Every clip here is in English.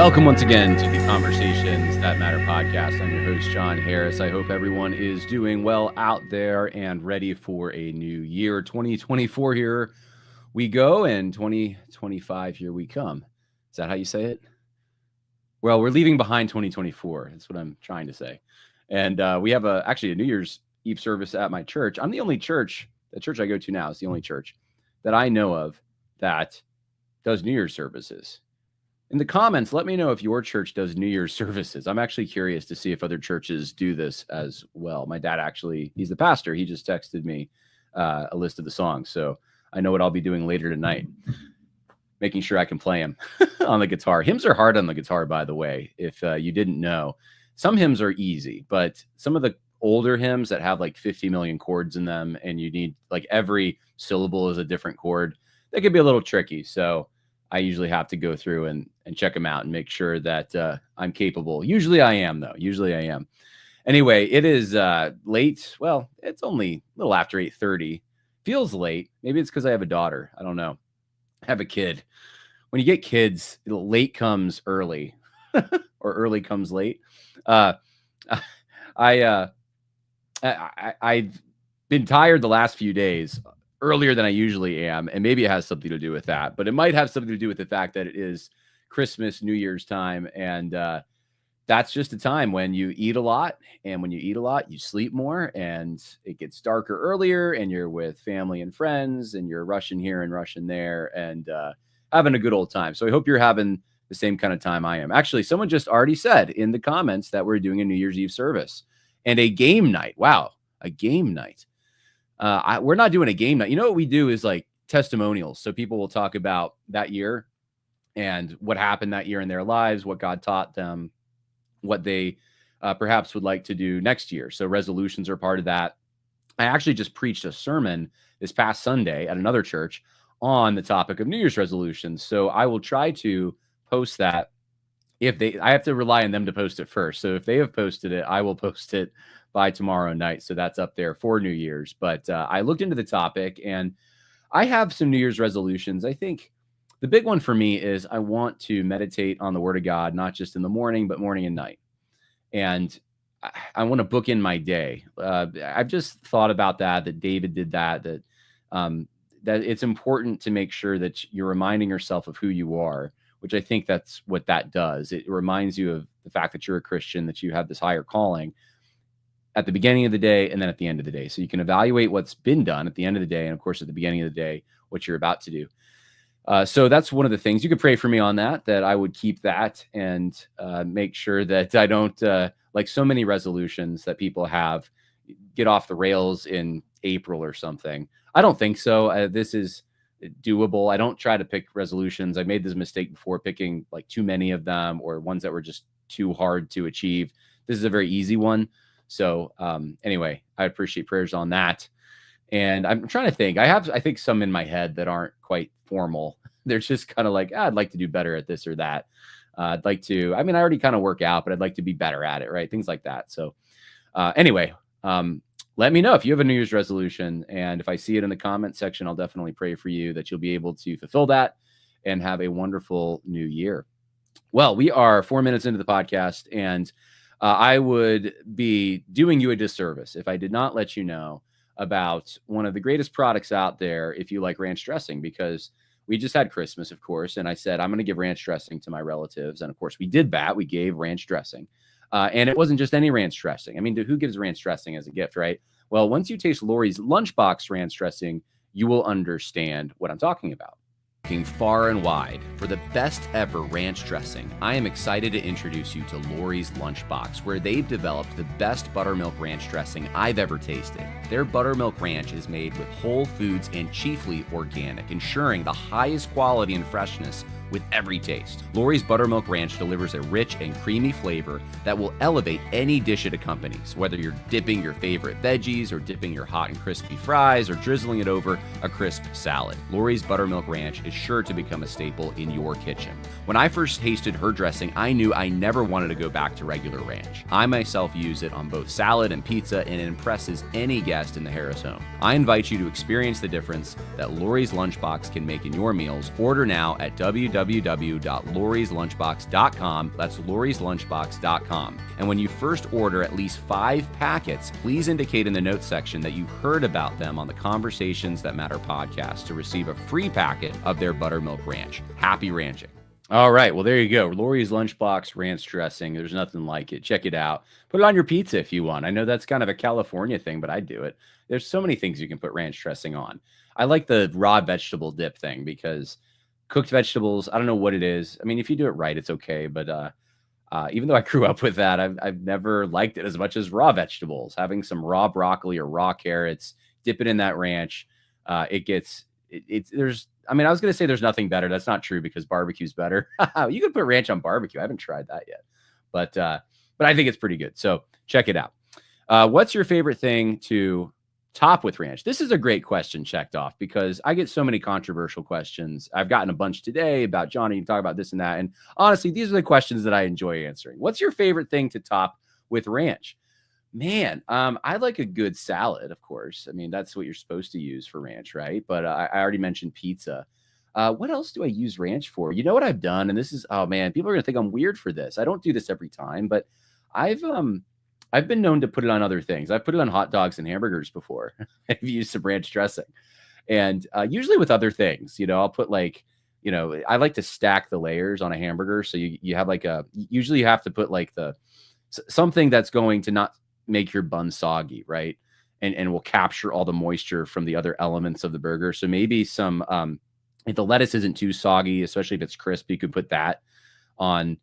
Welcome once again to the Conversations That Matter podcast. I'm your host, John Harris. I hope everyone is doing well out there and ready for a new year. 2024 here we go, and 2025 here we come. Is that how you say it? Well, we're leaving behind 2024. That's what I'm trying to say. And we have actually a New Year's Eve service at my church. I'm the only church, the church I go to now is the only church that I know of that does New Year's services. In the comments, let me know if your church does New Year's services. I'm actually curious to see if other churches do this as well. My dad actually, he's the pastor. He just texted me a list of the songs. So I know what I'll be doing later tonight, making sure I can play them on the guitar. Hymns are hard on the guitar, by the way, if you didn't know. Some hymns are easy, but some of the older hymns that have like 50 million chords in them and you need like every syllable is a different chord, they could be a little tricky. So I usually have to go through and check them out and make sure that I'm capable. Usually I am, though. Usually I am. Anyway, it is late. Well, it's only a little after 8:30. Feels late. Maybe it's because I have a daughter. I don't know. I have a kid. When you get kids, late comes early or early comes late. I've been tired the last few days, earlier than I usually am, and maybe it has something to do with that, but it might have something to do with the fact that it is Christmas, New Year's time, and that's just a time when you eat a lot, and when you eat a lot, you sleep more, and it gets darker earlier, and you're with family and friends, and you're rushing here and rushing there, and having a good old time. So I hope you're having the same kind of time I am. Actually, someone just already said in the comments that we're doing a New Year's Eve service and a game night. Wow, a game night. We're not doing a game night. You know what we do is like testimonials. So people will talk about that year and what happened that year in their lives, what God taught them, what they perhaps would like to do next year. So resolutions are part of that. I actually just preached a sermon this past Sunday at another church on the topic of New Year's resolutions. So I will try to post that. I have to rely on them to post it first. So if they have posted it, I will post it by tomorrow night. So that's up there for New Year's. But I looked into the topic and I have some New Year's resolutions. I think the big one for me is I want to meditate on the Word of God, not just in the morning, but morning and night. And I want to book in my day. I've just thought about that David did that it's important to make sure that you're reminding yourself of who you are, which I think that's what that does. It reminds you of the fact that you're a Christian, that you have this higher calling at the beginning of the day and then at the end of the day. So you can evaluate what's been done at the end of the day. And of course, at the beginning of the day, what you're about to do. So that's one of the things. You could pray for me on that I would keep that and make sure that I don't, like so many resolutions that people have, get off the rails in April or something. I don't think so. This is doable. I don't try to pick resolutions. I made this mistake before, picking like too many of them or ones that were just too hard to achieve. This is a very easy one. So anyway, I appreciate prayers on that. And I'm trying to think. I think some in my head that aren't quite formal. They're just kind of like, I'd like to do better at this or that. I'd like to, I already kind of work out, but I'd like to be better at it, right? Things like that. So anyway, let me know if you have a New Year's resolution. And if I see it in the comment section, I'll definitely pray for you that you'll be able to fulfill that and have a wonderful new year. Well, we are 4 minutes into the podcast, and I would be doing you a disservice if I did not let you know about one of the greatest products out there if you like ranch dressing, because we just had Christmas, of course, and I said, I'm going to give ranch dressing to my relatives. And of course, we did that. We gave ranch dressing. And it wasn't just any ranch dressing. Who gives ranch dressing as a gift, right? Well, once you taste Lori's Lunchbox ranch dressing, you will understand what I'm talking about. Looking far and wide for the best ever ranch dressing, I am excited to introduce you to Lori's Lunchbox, where they've developed the best buttermilk ranch dressing I've ever tasted. Their buttermilk ranch is made with whole foods and chiefly organic, ensuring the highest quality and freshness with every taste. Lori's Buttermilk Ranch delivers a rich and creamy flavor that will elevate any dish it accompanies, whether you're dipping your favorite veggies or dipping your hot and crispy fries or drizzling it over a crisp salad. Lori's Buttermilk Ranch is sure to become a staple in your kitchen. When I first tasted her dressing, I knew I never wanted to go back to regular ranch. I myself use it on both salad and pizza, and it impresses any guest in the Harris home. I invite you to experience the difference that Lori's Lunchbox can make in your meals. Order now at www.lori's.com www.lorieslunchbox.com. That's lorieslunchbox.com. And when you first order at least 5 packets, please indicate in the notes section that you heard about them on the Conversations That Matter podcast to receive a free packet of their buttermilk ranch. Happy ranching. All right. Well, there you go. Lori's Lunchbox ranch dressing. There's nothing like it. Check it out. Put it on your pizza if you want. I know that's kind of a California thing, but I do it. There's so many things you can put ranch dressing on. I like the raw vegetable dip thing because cooked vegetables, I don't know what it is. I mean, if you do it right, it's okay. But even though I grew up with that, I've never liked it as much as raw vegetables. Having some raw broccoli or raw carrots, dip it in that ranch. There's, I mean, I was going to say there's nothing better. That's not true because barbecue's better. You can put ranch on barbecue. I haven't tried that yet, but I think it's pretty good. So check it out. What's your favorite thing to top with ranch? This is a great question checked off because I get so many controversial questions. I've gotten a bunch today about Johnny, you talk about this and that. And honestly, these are the questions that I enjoy answering. What's your favorite thing to top with ranch? Man, I like a good salad, of course. I mean, that's what you're supposed to use for ranch, right? But I already mentioned pizza. What else do I use ranch for? You know what I've done? And this is, oh man, people are gonna think I'm weird for this. I don't do this every time, but I've been known to put it on other things. I've put it on hot dogs and hamburgers before. I've used some ranch dressing. And usually with other things, I'll put like, I like to stack the layers on a hamburger. So you have like usually you have to put like something that's going to not make your bun soggy, right? And will capture all the moisture from the other elements of the burger. So maybe some, if the lettuce isn't too soggy, especially if it's crisp, you could put that on,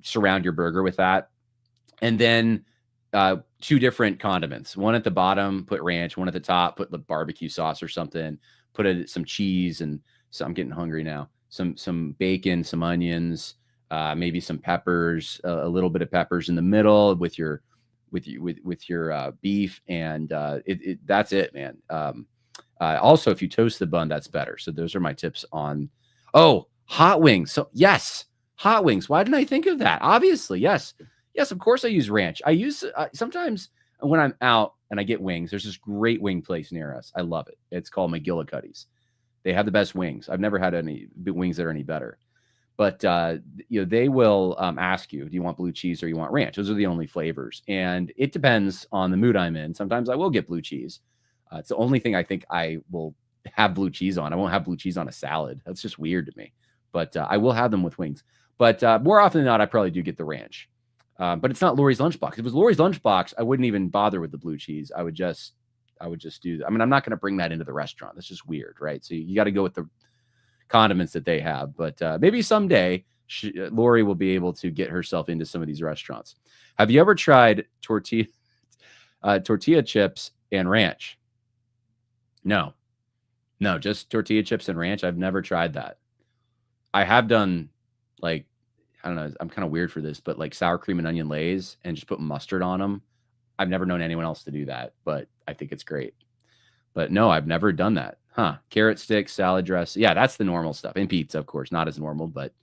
surround your burger with that. And then 2 different condiments, one at the bottom, put ranch, one at the top, put the barbecue sauce or something, put some cheese. And so I'm getting hungry now. Some bacon, some onions, maybe some peppers, a little bit of peppers in the middle with your beef, and that's it, man. Also, if you toast the bun, that's better. So those are my tips on. Oh, hot wings. So yes, hot wings. Why didn't I think of that? Obviously, yes, of course I use ranch. I use sometimes when I'm out and I get wings. There's this great wing place near us. I love it. It's called McGillicuddy's. They have the best wings. I've never had any wings that are any better. But, they will ask you, do you want blue cheese or you want ranch? Those are the only flavors. And it depends on the mood I'm in. Sometimes I will get blue cheese. It's the only thing I think I will have blue cheese on. I won't have blue cheese on a salad. That's just weird to me. But I will have them with wings. But more often than not, I probably do get the ranch. But it's not Lori's Lunchbox. If it was Lori's Lunchbox, I wouldn't even bother with the blue cheese. I would just do that. I mean, I'm not going to bring that into the restaurant. That's just weird, right? So you got to go with the condiments that they have, but maybe someday Lori will be able to get herself into some of these restaurants. Have you ever tried tortilla chips and ranch? No, just tortilla chips and ranch. I've never tried that. I have done like, I don't know, I'm kind of weird for this, but like sour cream and onion lays and just put mustard on them. I've never known anyone else to do that, but I think it's great. But no, I've never done that. Carrot sticks, salad dress. Yeah, that's the normal stuff. And pizza, of course, not as normal, but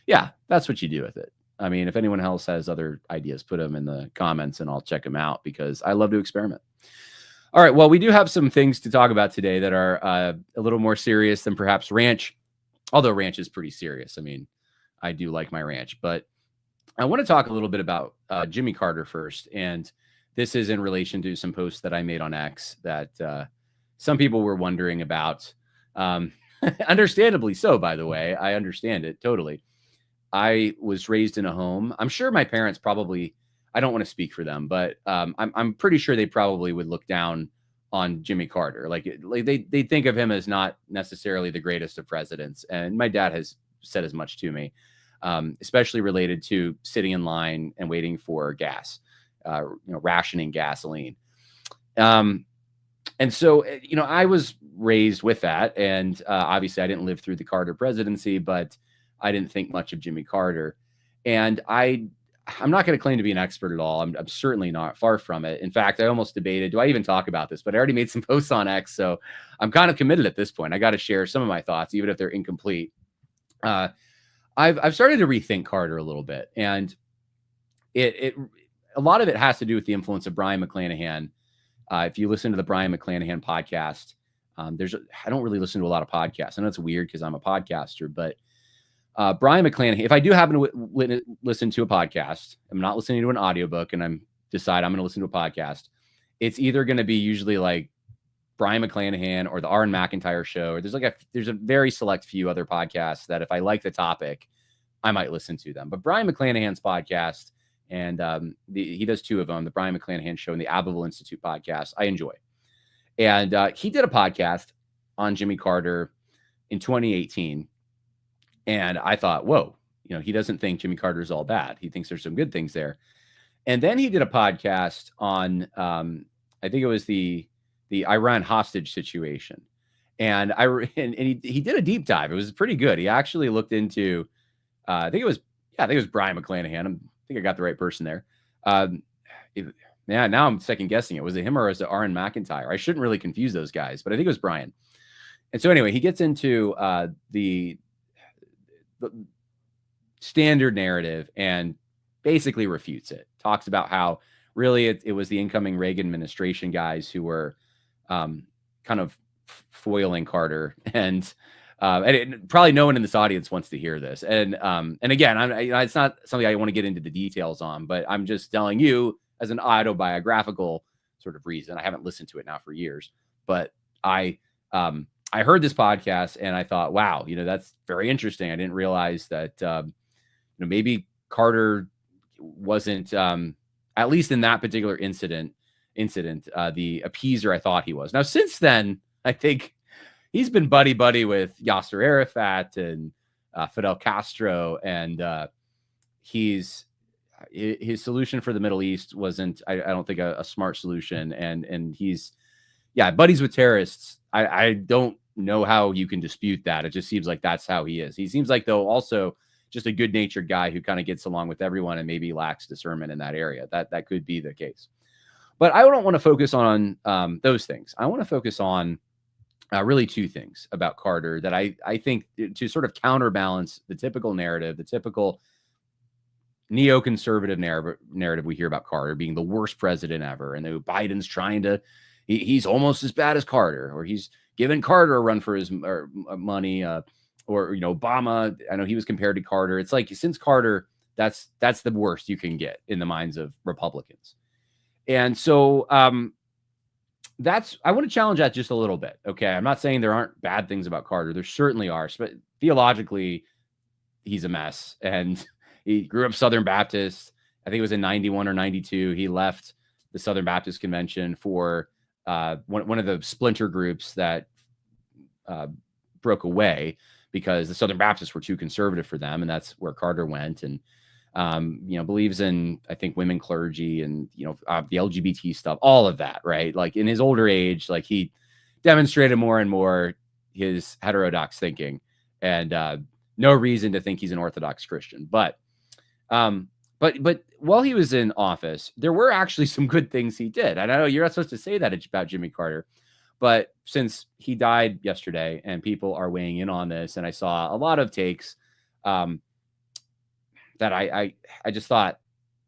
yeah, that's what you do with it. I mean, if anyone else has other ideas, put them in the comments and I'll check them out because I love to experiment. All right. Well, we do have some things to talk about today that are a little more serious than perhaps ranch, although ranch is pretty serious. I mean, I do like my ranch, but I want to talk a little bit about Jimmy Carter first. And this is in relation to some posts that I made on X that some people were wondering about. Understandably so, by the way. I understand it totally. I was raised in a home. I'm sure my parents probably, I don't want to speak for them, but I'm pretty sure they probably would look down on Jimmy Carter. Like they think of him as not necessarily the greatest of presidents. And my dad has said as much to me, especially related to sitting in line and waiting for gas, rationing gasoline. And so, I was raised with that. And obviously, I didn't live through the Carter presidency, but I didn't think much of Jimmy Carter. And I'm not going to claim to be an expert at all. I'm certainly not, far from it. In fact, I almost debated, do I even talk about this? But I already made some posts on X, so I'm kind of committed at this point. I got to share some of my thoughts, even if they're incomplete. I've started to rethink Carter a little bit. And a lot of it has to do with the influence of Brian McClanahan. If you listen to the Brian McClanahan podcast, I don't really listen to a lot of podcasts. I know it's weird because I'm a podcaster, but Brian McClanahan, if I do happen to listen to a podcast, I'm not listening to an audiobook and I'm going to listen to a podcast, it's either going to be usually like Brian McClanahan or the Aaron McIntyre show, or there's a very select few other podcasts that if I like the topic, I might listen to them. But Brian McClanahan's podcast, and he does two of them, the Brian McClanahan show and the Abbeville Institute podcast, I enjoy. And he did a podcast on Jimmy Carter in 2018. And I thought, whoa, he doesn't think Jimmy Carter is all bad. He thinks there's some good things there. And then he did a podcast on, I think it was the Iran hostage situation. And he did a deep dive. It was pretty good. He actually looked into, I think it was Brian McClanahan. I think I got the right person there. Now I'm second guessing it. Was it him or was it Aaron McIntyre? I shouldn't really confuse those guys, but I think it was Brian. And so anyway, he gets into the standard narrative and basically refutes it. Talks about how really it was the incoming Reagan administration guys who were kind of foiling Carter, and probably no one in this audience wants to hear this. And again, it's not something I want to get into the details on, but I'm just telling you as an autobiographical sort of reason. I haven't listened to it now for years, but I heard this podcast and I thought, wow, that's very interesting. I didn't realize that, maybe Carter wasn't, at least in that particular incident, the appeaser I thought he was. Now, since then, I think he's been buddy with Yasser Arafat and Fidel Castro, and his solution for the Middle East wasn't, I don't think, a smart solution. And he's, buddies with terrorists. I don't know how you can dispute that. It just seems like that's how he is. He seems like, though, also just a good-natured guy who kind of gets along with everyone and maybe lacks discernment in that area. That could be the case. But I don't want to focus on those things. I want to focus on really two things about Carter that I think to sort of counterbalance the typical narrative, the typical neoconservative narrative we hear about Carter being the worst president ever. And Biden's trying to, he's almost as bad as Carter, or he's giving Carter a run for his money, or Obama. I know he was compared to Carter. It's like, since Carter, that's the worst you can get in the minds of Republicans. And so I want to challenge that just a little bit. Okay. I'm not saying there aren't bad things about Carter. There certainly are, but theologically, he's a mess. And he grew up Southern Baptist. I think it was in 91 or 92. He left the Southern Baptist Convention for one of the splinter groups that broke away because the Southern Baptists were too conservative for them. And that's where Carter went. And believes in, I think, women clergy and, the LGBT stuff, all of that, right? Like in his older age, like he demonstrated more and more his heterodox thinking, and no reason to think he's an Orthodox Christian. But while he was in office, there were actually some good things he did. I know you're not supposed to say that about Jimmy Carter, but since he died yesterday and people are weighing in on this, and I saw a lot of takes, that I just thought,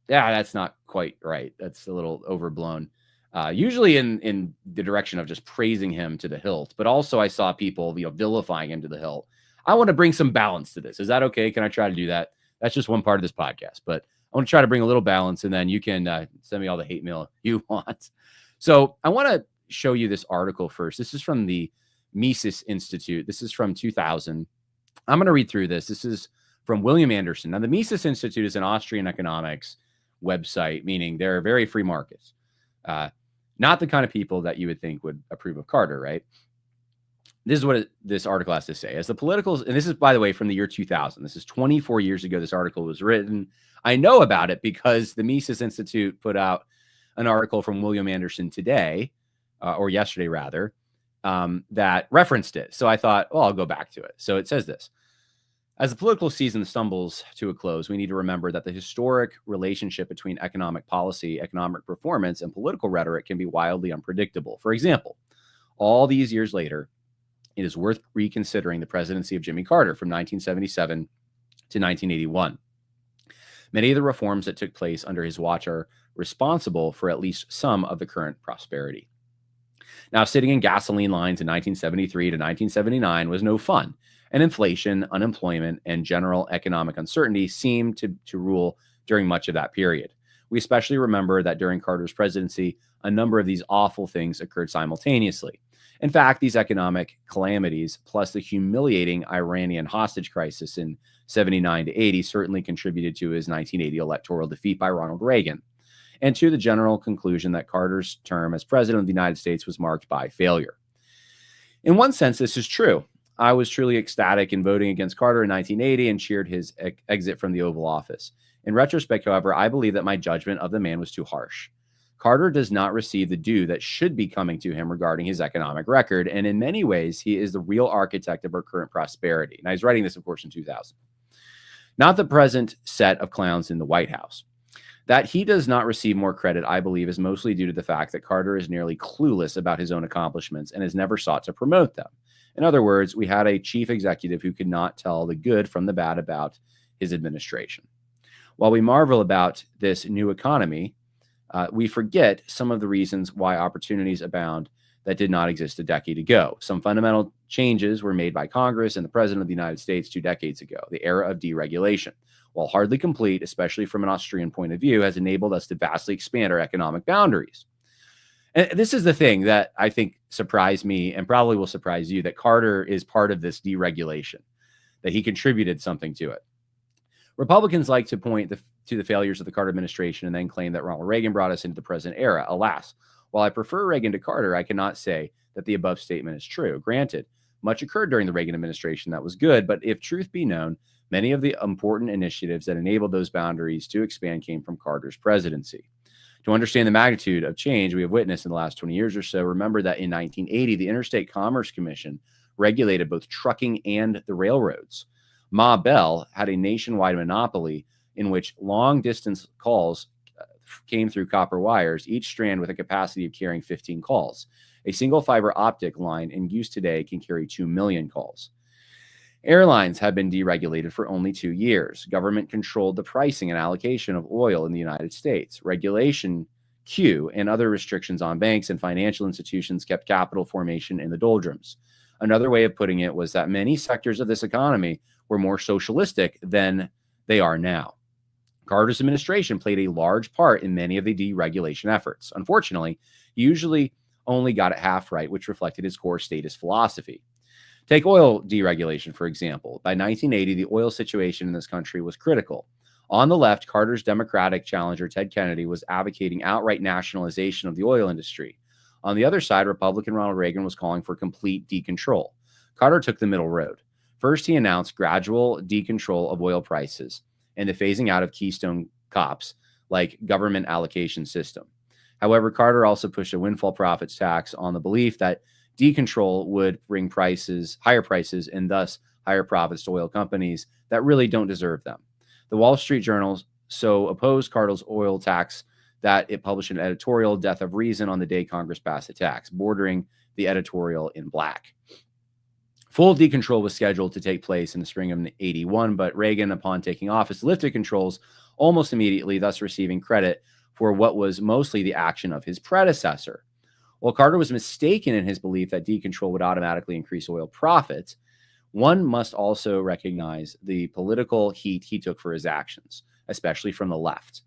that's not quite right. That's a little overblown. Usually in the direction of just praising him to the hilt, but also I saw people, vilifying him to the hilt. I want to bring some balance to this. Is that okay? Can I try to do that? That's just one part of this podcast, but I want to try to bring a little balance, and then you can send me all the hate mail you want. So I want to show you this article first. This is from the Mises Institute. This is from 2000. I'm going to read through this. This is from William Anderson. Now, the Mises Institute is an Austrian economics website, meaning they're very free markets. Not the kind of people that you would think would approve of Carter, right? This is what this article has to say. As the politicals, and this is, by the way, from the year 2000. This is 24 years ago this article was written. I know about it because the Mises Institute put out an article from William Anderson today, or yesterday rather, that referenced it. So I thought, I'll go back to it. So it says this. As the political season stumbles to a close, we need to remember that the historic relationship between economic policy, economic performance, and political rhetoric can be wildly unpredictable. For example, all these years later, it is worth reconsidering the presidency of Jimmy Carter from 1977 to 1981. Many of the reforms that took place under his watch are responsible for at least some of the current prosperity. Now, sitting in gasoline lines in 1973 to 1979 was no fun, And inflation, unemployment, and general economic uncertainty seemed to rule during much of that period. We especially remember that during Carter's presidency, a number of these awful things occurred simultaneously. In fact, these economic calamities, plus the humiliating Iranian hostage crisis in 79 to 80, certainly contributed to his 1980 electoral defeat by Ronald Reagan, and to the general conclusion that Carter's term as president of the United States was marked by failure. In one sense, this is true. I was truly ecstatic in voting against Carter in 1980 and cheered his exit from the Oval Office. In retrospect, however, I believe that my judgment of the man was too harsh. Carter does not receive the due that should be coming to him regarding his economic record, and in many ways, he is the real architect of our current prosperity. And I was writing this, of course, in 2000. Not the present set of clowns in the White House. That he does not receive more credit, I believe, is mostly due to the fact that Carter is nearly clueless about his own accomplishments and has never sought to promote them. In other words, we had a chief executive who could not tell the good from the bad about his administration. While we marvel about this new economy, we forget some of the reasons why opportunities abound that did not exist a decade ago. Some fundamental changes were made by Congress and the President of the United States 2 decades ago. The era of deregulation, while hardly complete, especially from an Austrian point of view, has enabled us to vastly expand our economic boundaries. And this is the thing that I think surprised me and probably will surprise you, that Carter is part of this deregulation, that he contributed something to it. Republicans like to point to the failures of the Carter administration and then claim that Ronald Reagan brought us into the present era. Alas, while I prefer Reagan to Carter, I cannot say that the above statement is true. Granted, much occurred during the Reagan administration that was good, but if truth be known, many of the important initiatives that enabled those boundaries to expand came from Carter's presidency. To understand the magnitude of change we have witnessed in the last 20 years or so, remember that in 1980, the Interstate Commerce Commission regulated both trucking and the railroads. Ma Bell had a nationwide monopoly in which long-distance calls came through copper wires, each strand with a capacity of carrying 15 calls. A single fiber optic line in use today can carry 2 million calls. Airlines have been deregulated for only 2 years. Government controlled the pricing and allocation of oil in the United States. Regulation Q and other restrictions on banks and financial institutions kept capital formation in the doldrums. Another way of putting it was that many sectors of this economy were more socialistic than they are now. Carter's administration played a large part in many of the deregulation efforts. Unfortunately, he usually only got it half right, which reflected his core statist philosophy. Take oil deregulation, for example. By 1980, the oil situation in this country was critical. On the left, Carter's Democratic challenger, Ted Kennedy, was advocating outright nationalization of the oil industry. On the other side, Republican Ronald Reagan was calling for complete decontrol. Carter took the middle road. First, he announced gradual decontrol of oil prices and the phasing out of Keystone COPs, like government allocation system. However, Carter also pushed a windfall profits tax on the belief that decontrol would bring higher prices, and thus higher profits to oil companies that really don't deserve them. The Wall Street Journal so opposed Carter's oil tax that it published an editorial, Death of Reason, on the day Congress passed the tax, bordering the editorial in black. Full decontrol was scheduled to take place in the spring of 81, but Reagan, upon taking office, lifted controls almost immediately, thus receiving credit for what was mostly the action of his predecessor. While Carter was mistaken in his belief that decontrol would automatically increase oil profits, one must also recognize the political heat he took for his actions, especially from the left.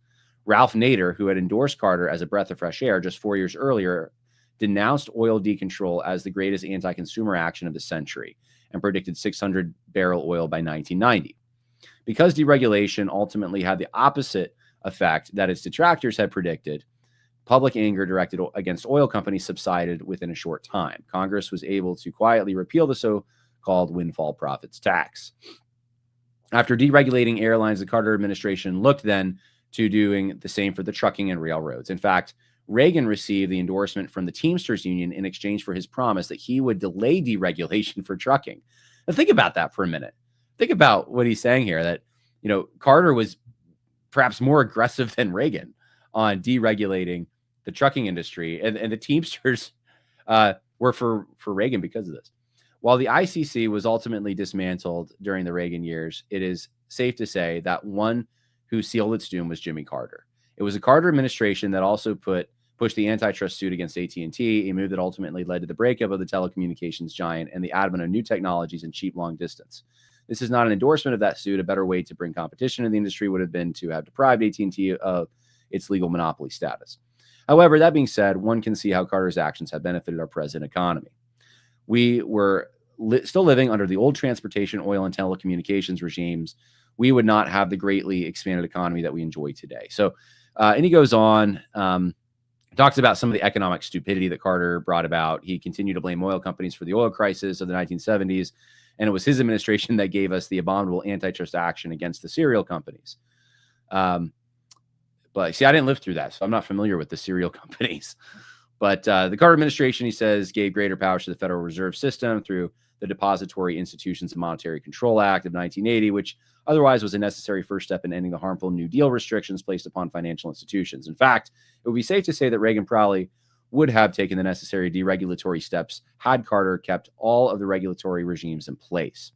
Ralph Nader, who had endorsed Carter as a breath of fresh air just 4 years earlier, denounced oil decontrol as the greatest anti-consumer action of the century and predicted 600-barrel oil by 1990. Because deregulation ultimately had the opposite effect that its detractors had predicted, public anger directed against oil companies subsided within a short time. Congress was able to quietly repeal the so-called windfall profits tax. After deregulating airlines, the Carter administration looked then to doing the same for the trucking and railroads. In fact, Reagan received the endorsement from the Teamsters Union in exchange for his promise that he would delay deregulation for trucking. Now, think about that for a minute. Think about what he's saying here, that, Carter was perhaps more aggressive than Reagan on deregulating the trucking industry, and the Teamsters were for Reagan because of this. While the ICC was ultimately dismantled during the Reagan years, it is safe to say that one who sealed its doom was Jimmy Carter. It was the Carter administration that also put pushed the antitrust suit against AT&T, a move that ultimately led to the breakup of the telecommunications giant and the advent of new technologies and cheap long distance. This is not an endorsement of that suit. A better way to bring competition in the industry would have been to have deprived AT&T of its legal monopoly status. However, that being said, one can see how Carter's actions have benefited our present economy. We were still living under the old transportation, oil, and telecommunications regimes. We would not have the greatly expanded economy that we enjoy today. So, and he goes on, talks about some of the economic stupidity that Carter brought about. He continued to blame oil companies for the oil crisis of the 1970s, and it was his administration that gave us the abominable antitrust action against the cereal companies. But see, I didn't live through that, so I'm not familiar with the cereal companies. But the Carter administration, he says, gave greater powers to the Federal Reserve System through the Depository Institutions and Monetary Control Act of 1980, which otherwise was a necessary first step in ending the harmful New Deal restrictions placed upon financial institutions. In fact, it would be safe to say that Reagan probably would have taken the necessary deregulatory steps had Carter kept all of the regulatory regimes in place.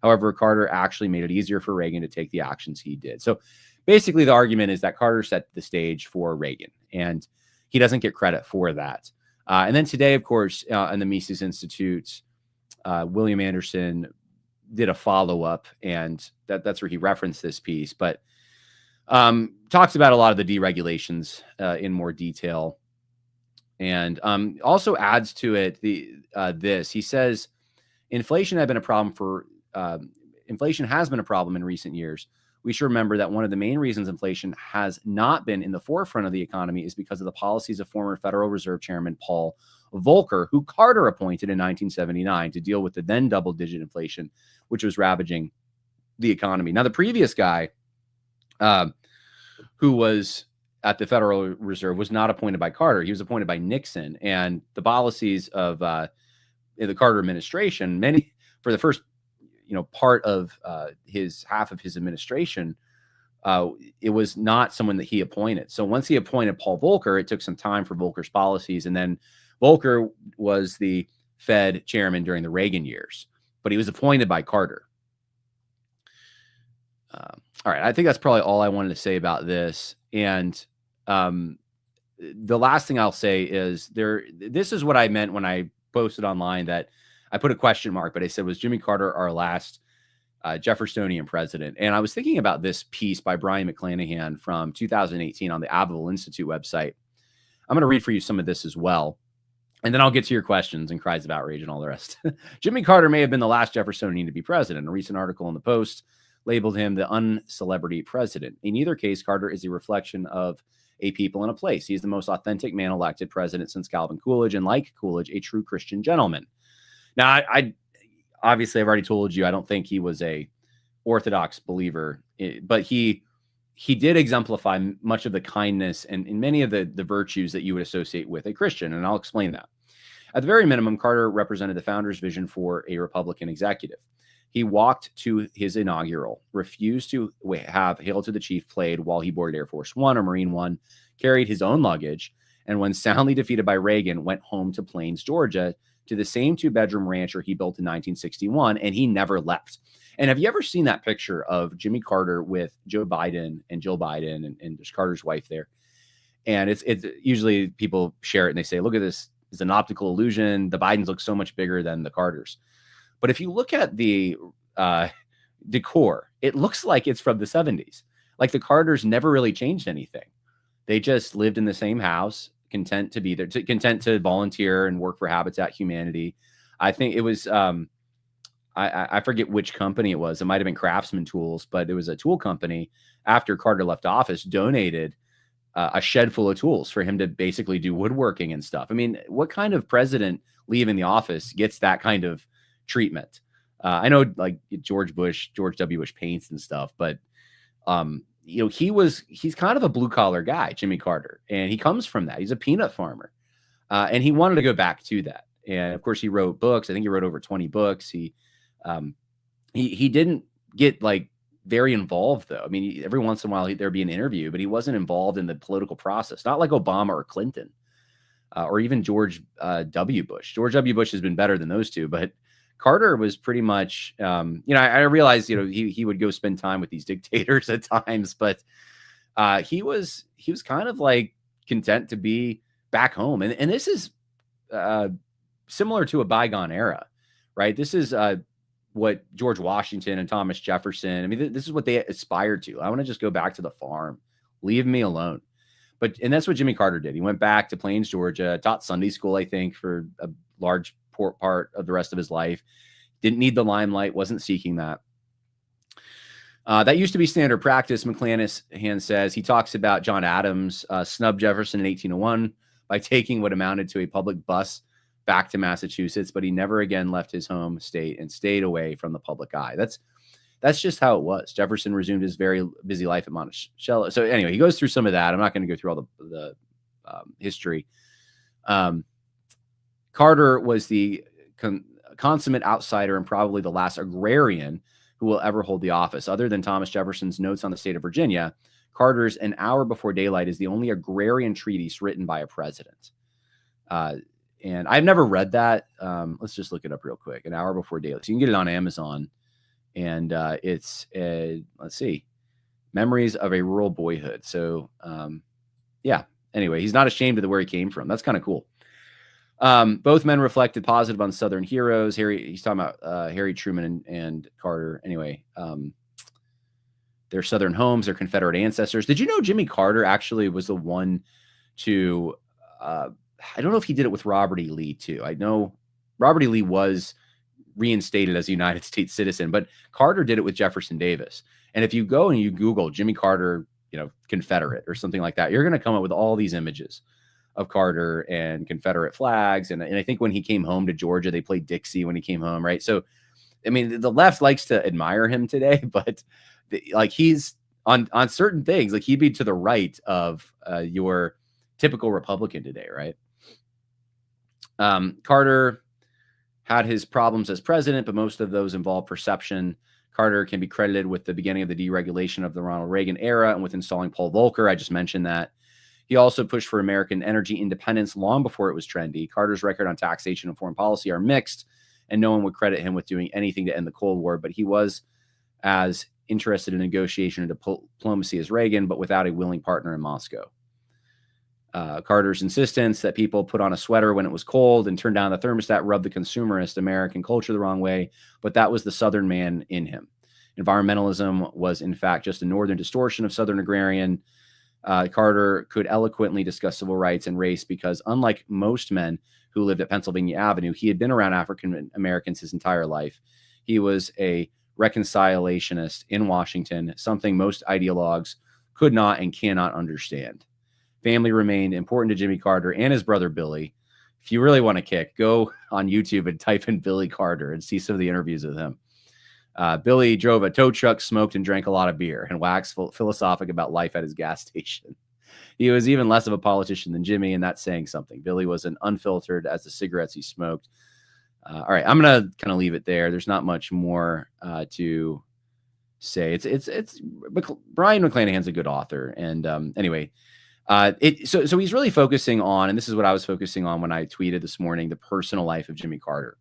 However, Carter actually made it easier for Reagan to take the actions he did. So basically, the argument is that Carter set the stage for Reagan, and he doesn't get credit for that. And then today, of course, in the Mises Institute, William Anderson did a follow-up, and that's where he referenced this piece, but talks about a lot of the deregulations in more detail, and also adds to it this. He says, inflation has been a problem in recent years. We should remember that one of the main reasons inflation has not been in the forefront of the economy is because of the policies of former Federal Reserve Chairman Paul Volcker, who Carter appointed in 1979 to deal with the then double-digit inflation, which was ravaging the economy. Now, the previous guy who was at the Federal Reserve was not appointed by Carter. He was appointed by Nixon, and the policies of the Carter administration, for the first part of half of his administration, it was not someone that he appointed. So once he appointed Paul Volcker, it took some time for Volcker's policies. And then Volcker was the Fed chairman during the Reagan years, but he was appointed by Carter. All right. I think that's probably all I wanted to say about this. And the last thing I'll say is this is what I meant when I posted online that I put a question mark, but I said, was Jimmy Carter our last Jeffersonian president? And I was thinking about this piece by Brian McClanahan from 2018 on the Abbeville Institute website. I'm going to read for you some of this as well, and then I'll get to your questions and cries of outrage and all the rest. Jimmy Carter may have been the last Jeffersonian to be president. A recent article in the Post labeled him the uncelebrity president. In either case, Carter is a reflection of a people and a place. He is the most authentic man elected president since Calvin Coolidge, and like Coolidge, a true Christian gentleman. Now, I obviously I've already told you I don't think he was a Orthodox believer, but he did exemplify much of the kindness and many of the virtues that you would associate with a Christian, and I'll explain that. At the very minimum, Carter represented the founder's vision for a Republican executive. He walked to his inaugural, refused to have Hail to the Chief played while he boarded Air Force One or Marine One, carried his own luggage, and when soundly defeated by Reagan, went home to Plains, Georgia, to the same two-bedroom rancher he built in 1961, and he never left. And have you ever seen that picture of Jimmy Carter with Joe Biden and Jill Biden and there's Carter's wife there? And it's usually people share it and they say, look at this, it's an optical illusion. The Bidens look so much bigger than the Carters. But if you look at the decor, it looks like it's from the 70s. Like the Carters never really changed anything. They just lived in the same house, content to be there, content to volunteer and work for Habitat Humanity. I think it was, I forget which company it was. It might've been Craftsman Tools, but it was a tool company after Carter left office, donated a shed full of tools for him to basically do woodworking and stuff. I mean, what kind of president leaving the office gets that kind of treatment? I know like George W. Bush paints and stuff, but he's kind of a blue collar guy, Jimmy Carter, and he comes from that. He's a peanut farmer, and he wanted to go back to that. And of course, he wrote books. I think he wrote over 20 books. He didn't get like very involved though. I mean, every once in a while there'd be an interview, but he wasn't involved in the political process. Not like Obama or Clinton, or even George W. Bush. George W. Bush has been better than those two, but Carter was pretty much, I realized, he would go spend time with these dictators at times, but he was kind of like content to be back home. And this is similar to a bygone era, right? This is what George Washington and Thomas Jefferson, I mean, this is what they aspired to. I want to just go back to the farm. Leave me alone. And that's what Jimmy Carter did. He went back to Plains, Georgia, taught Sunday school, I think, for a large part of the rest of his life. Didn't need the limelight, wasn't seeking that. That used to be standard practice, McClanahan says. He talks about John Adams snubbed Jefferson in 1801 by taking what amounted to a public bus back to Massachusetts, but he never again left his home state and stayed away from the public eye. That's just how it was. Jefferson resumed his very busy life at Monticello. So anyway, he goes through some of that. I'm not going to go through all the history. Carter was the consummate outsider and probably the last agrarian who will ever hold the office. Other than Thomas Jefferson's notes on the state of Virginia, Carter's An Hour Before Daylight is the only agrarian treatise written by a president. And I've never read that. Let's just look it up real quick. An Hour Before Daylight. So you can get it on Amazon. And it's, let's see, Memories of a Rural Boyhood. So, yeah, anyway, he's not ashamed of where he came from. That's kind of cool. Both men reflected positive on Southern heroes. He's talking about Harry Truman and Carter. Anyway, their Southern homes, their Confederate ancestors. Did you know Jimmy Carter actually was the one to, I don't know if he did it with Robert E. Lee too. I know Robert E. Lee was reinstated as a United States citizen, but Carter did it with Jefferson Davis. And if you go and you Google Jimmy Carter, Confederate or something like that, you're going to come up with all these images of Carter and Confederate flags. And I think when he came home to Georgia, they played Dixie when he came home, right? So, I mean, the left likes to admire him today, but he's on certain things, like he'd be to the right of your typical Republican today, right? Carter had his problems as president, but most of those involve perception. Carter can be credited with the beginning of the deregulation of the Ronald Reagan era and with installing Paul Volcker. I just mentioned that. He also pushed for American energy independence long before it was trendy. Carter's record on taxation and foreign policy are mixed, and no one would credit him with doing anything to end the Cold War, but he was as interested in negotiation and diplomacy as Reagan, but without a willing partner in Moscow. Carter's insistence that people put on a sweater when it was cold and turn down the thermostat rubbed the consumerist American culture the wrong way, but that was the Southern man in him. Environmentalism was, in fact, just a northern distortion of Southern agrarian. Carter could eloquently discuss civil rights and race because, unlike most men who lived at Pennsylvania Avenue, he had been around African Americans his entire life. He was a reconciliationist in Washington, something most ideologues could not and cannot understand. Family remained important to Jimmy Carter and his brother Billy. If you really want to kick, go on YouTube and type in Billy Carter and see some of the interviews with him. Billy drove a tow truck, smoked and drank a lot of beer, and waxed philosophic about life at his gas station. He was even less of a politician than Jimmy, and that's saying something. Billy was an unfiltered as the cigarettes he smoked. All right, I'm gonna kind of leave it there. There's not much more to say. It's Brian McClanahan's a good author, and anyway. So he's really focusing on, and this is what I was focusing on when I tweeted this morning, the personal life of Jimmy Carter.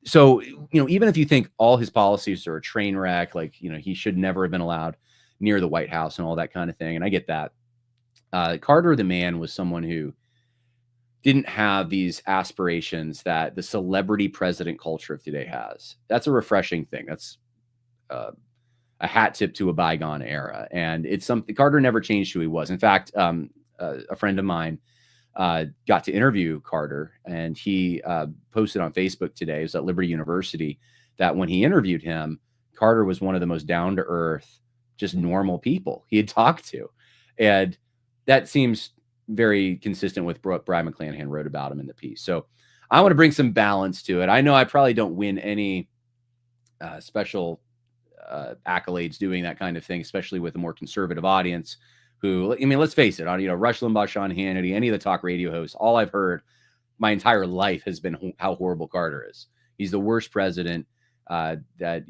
So even if you think all his policies are a train wreck, like, he should never have been allowed near the White House and all that kind of thing. And I get that. Carter, the man, was someone who didn't have these aspirations that the celebrity president culture of today has. That's a refreshing thing. That's, a hat tip to a bygone era. And it's something Carter never changed who he was. In fact, a friend of mine got to interview Carter, and he posted on Facebook today, it was at Liberty University, that when he interviewed him, Carter was one of the most down-to-earth, just normal people he had talked to. And that seems very consistent with what Brian McClanahan wrote about him in the piece. So I want to bring some balance to it. I know I probably don't win any special accolades doing that kind of thing, especially with a more conservative audience who, I mean, let's face it, on, Rush Limbaugh, Sean Hannity, any of the talk radio hosts, all I've heard my entire life has been how horrible Carter is. He's the worst president, that,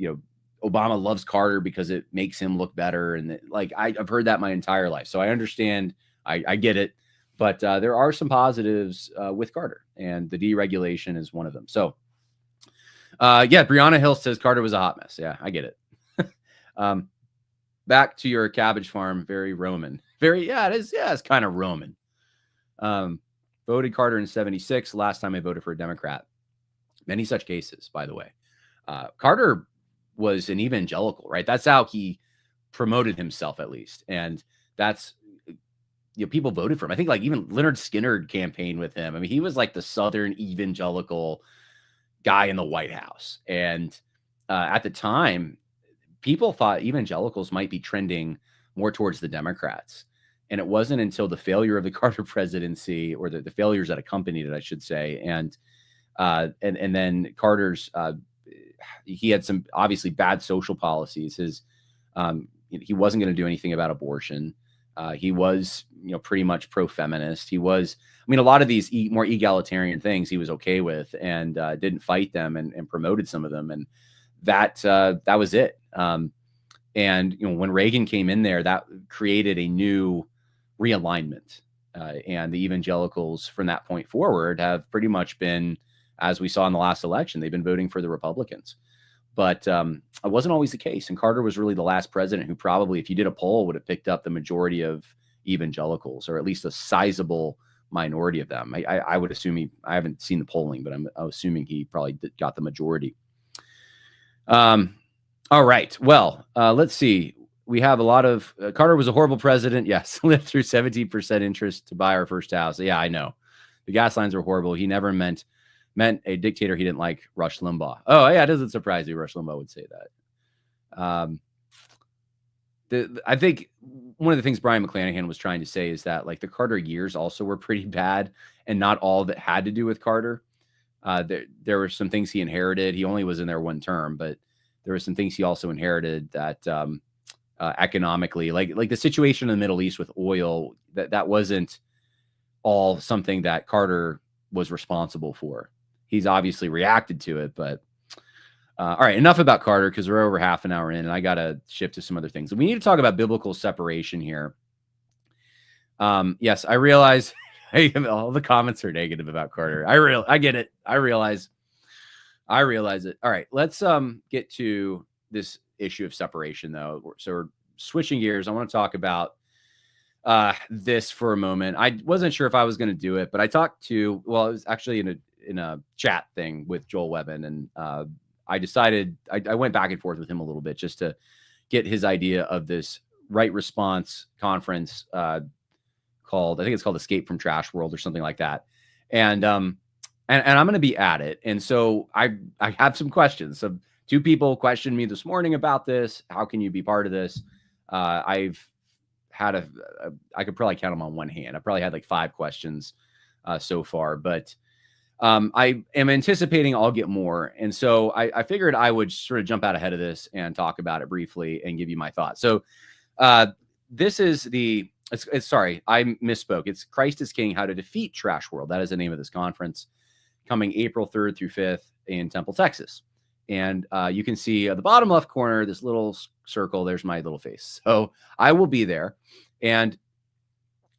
Obama loves Carter because it makes him look better. And I've heard that my entire life. So I understand, I get it, but there are some positives with Carter, and the deregulation is one of them. So Brianna Hill says Carter was a hot mess. Yeah, I get it. Back to your cabbage farm. Very Roman. It is. Yeah, it's kind of Roman. Voted Carter in 76. Last time I voted for a Democrat. Many such cases, by the way. Carter was an evangelical, right? That's how he promoted himself, at least. And that's, people voted for him. I think like even Leonard Skinner campaigned with him. I mean, he was like the Southern evangelical guy in the White House. And at the time, people thought evangelicals might be trending more towards the Democrats. And it wasn't until the failure of the Carter presidency, or the failures that accompanied it, I should say. And then Carter's, he had some obviously bad social policies. He wasn't going to do anything about abortion. He was, pretty much pro-feminist. He was, a lot of these more egalitarian things he was okay with, and didn't fight them, and promoted some of them. And that was it. And when Reagan came in there, that created a new realignment. And the evangelicals from that point forward have pretty much been, as we saw in the last election, they've been voting for the Republicans. But it wasn't always the case. And Carter was really the last president who probably, if you did a poll, would have picked up the majority of evangelicals, or at least a sizable minority of them. I would assume I haven't seen the polling, but I'm assuming he probably got the majority. All right. Well, let's see. We have a lot of, Carter was a horrible president. Yes. Lived through 17% interest to buy our first house. Yeah, I know. The gas lines were horrible. He never meant a dictator he didn't like, Rush Limbaugh. Oh, yeah, it doesn't surprise me Rush Limbaugh would say that. I think one of the things Brian McClanahan was trying to say is that, like, the Carter years also were pretty bad, and not all of it had to do with Carter. There were some things he inherited. He only was in there one term, but there were some things he also inherited that economically, like the situation in the Middle East with oil, that wasn't all something that Carter was responsible for. He's obviously reacted to it, but all right, enough about Carter, because we're over half an hour in, and I got to shift to some other things. We need to talk about biblical separation here. Yes, I realize all the comments are negative about Carter. I get it. I realize it. All right, let's get to this issue of separation, though. So we're switching gears. I want to talk about this for a moment. I wasn't sure if I was going to do it, but I talked to, well, it was actually in a chat thing with Joel Webbin, and I decided I went back and forth with him a little bit just to get his idea of this right response conference called, I think it's called Escape from Trash World or something like that. And I'm going to be at it. And so I have some questions. So 2 people questioned me this morning about this. How can you be part of this? I've had I could probably count them on one hand. I probably had like 5 questions so far, but I am anticipating I'll get more. And so I figured I would sort of jump out ahead of this and talk about it briefly and give you my thoughts. So this is sorry, I misspoke. It's Christ is King, How to Defeat Trash World. That is the name of this conference, coming April 3rd through 5th in Temple, Texas. And you can see at the bottom left corner, this little circle, there's my little face. So I will be there. And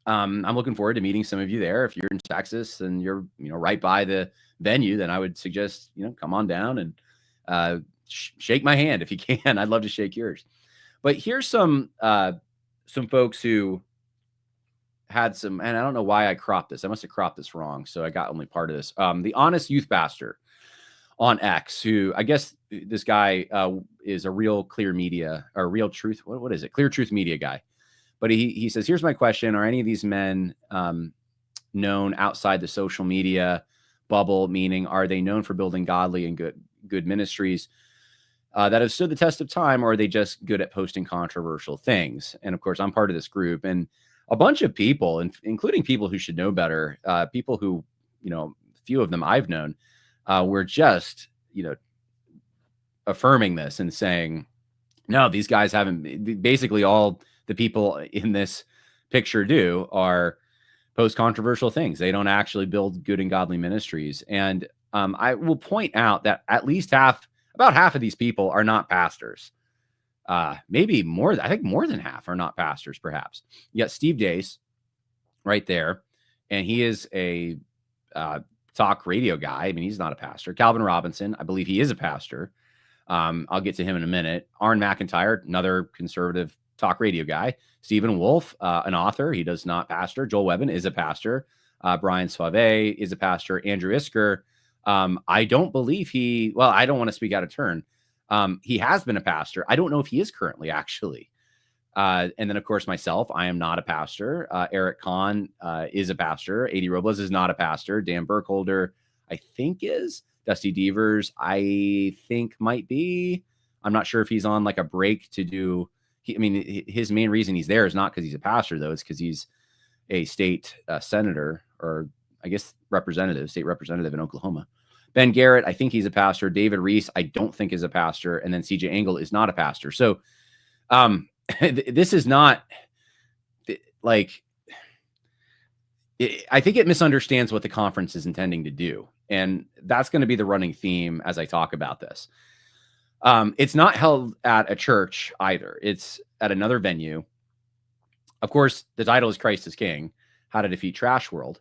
I'm looking forward to meeting some of you there. If you're in Texas and you're, right by the venue, then I would suggest, come on down and shake my hand if you can. I'd love to shake yours. But here's some folks who had some, and I don't know why I cropped this. I must have cropped this wrong. So I got only part of this. The Honest Youth Pastor on X, who I guess this guy is a real Clear Media or Real Truth. What is it? Clear Truth Media guy. But he says, here's my question. Are any of these men known outside the social media bubble? Meaning, are they known for building godly and good ministries that have stood the test of time, or are they just good at posting controversial things? And of course, I'm part of this group, and a bunch of people, including people who should know better, people who, few of them I've known, were just, affirming this and saying, no, these guys haven't. Basically, all the people in this picture do are post controversial things. They don't actually build good and godly ministries. And I will point out that at least about half of these people are not pastors. Maybe more. I think more than half are not pastors, perhaps. You got Steve Deace right there, and he is a talk radio guy. I mean, he's not a pastor. Calvin Robinson, I believe he is a pastor. I'll get to him in a minute. Arn McIntyre, another conservative talk radio guy. Stephen Wolf, an author. He does not pastor. Joel Webbin is a pastor. Brian Suave is a pastor. Andrew Isker, I don't believe I don't want to speak out of turn. He has been a pastor. I don't know if he is currently, actually. And then, of course, myself, I am not a pastor. Eric Kahn is a pastor. A.D. Robles is not a pastor. Dan Burkholder, I think, is. Dusty Devers, I think, might be. I'm not sure if he's on like a break to do. His main reason he's there is not because he's a pastor, though. It's because he's a state senator, or I guess state representative in Oklahoma. Ben Garrett, I think he's a pastor. David Reese, I don't think is a pastor. And then CJ Engel is not a pastor. So this is not like, I think it misunderstands what the conference is intending to do. And that's going to be the running theme as I talk about this. It's not held at a church either. It's at another venue. Of course, the title is Christ is King, How to Defeat Trash World.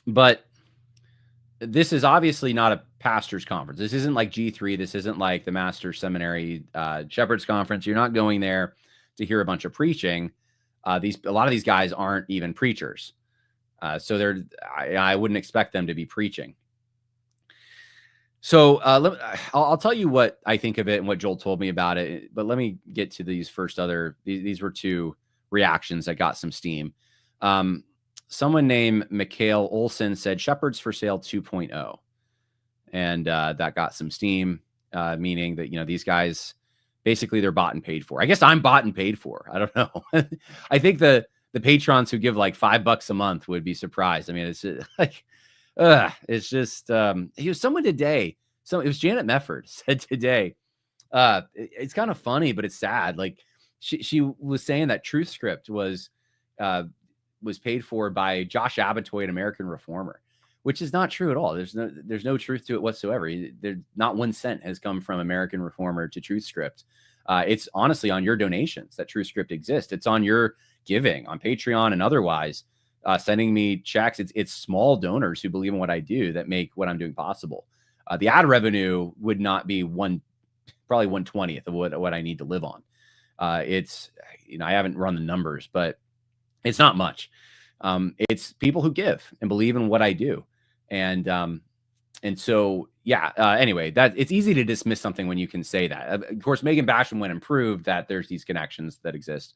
But this is obviously not a pastor's conference. This isn't like G3. This isn't like the Master's Seminary Shepherd's Conference. You're not going there to hear a bunch of preaching. A lot of these guys aren't even preachers. So I wouldn't expect them to be preaching. So I'll tell you what I think of it and what Joel told me about it. But let me get to these these were two reactions that got some steam. Someone named Mikhail Olson said Shepherds for Sale 2.0. And that got some steam, meaning that, these guys, basically they're bought and paid for. I guess I'm bought and paid for. I don't know. I think the patrons who give like $5 a month would be surprised. I mean, it's like, it's just, he was someone today. So it was Janet Mefford said today, it's kind of funny, but it's sad. Like she was saying that Truth Script was paid for by Josh Abbotoy, an American reformer, which is not true at all. There's no truth to it whatsoever. Not 1 cent has come from American Reformer to Truth Script. It's honestly on your donations that Truth Script exists. It's on your giving on Patreon and otherwise, sending me checks. It's small donors who believe in what I do that make what I'm doing possible. The ad revenue would not be probably 1/20th of what I need to live on. It's, I haven't run the numbers, but it's not much. It's people who give and believe in what I do. And so, yeah, anyway, it's easy to dismiss something when you can say that. Of course, Megan Basham went and proved that there's these connections that exist,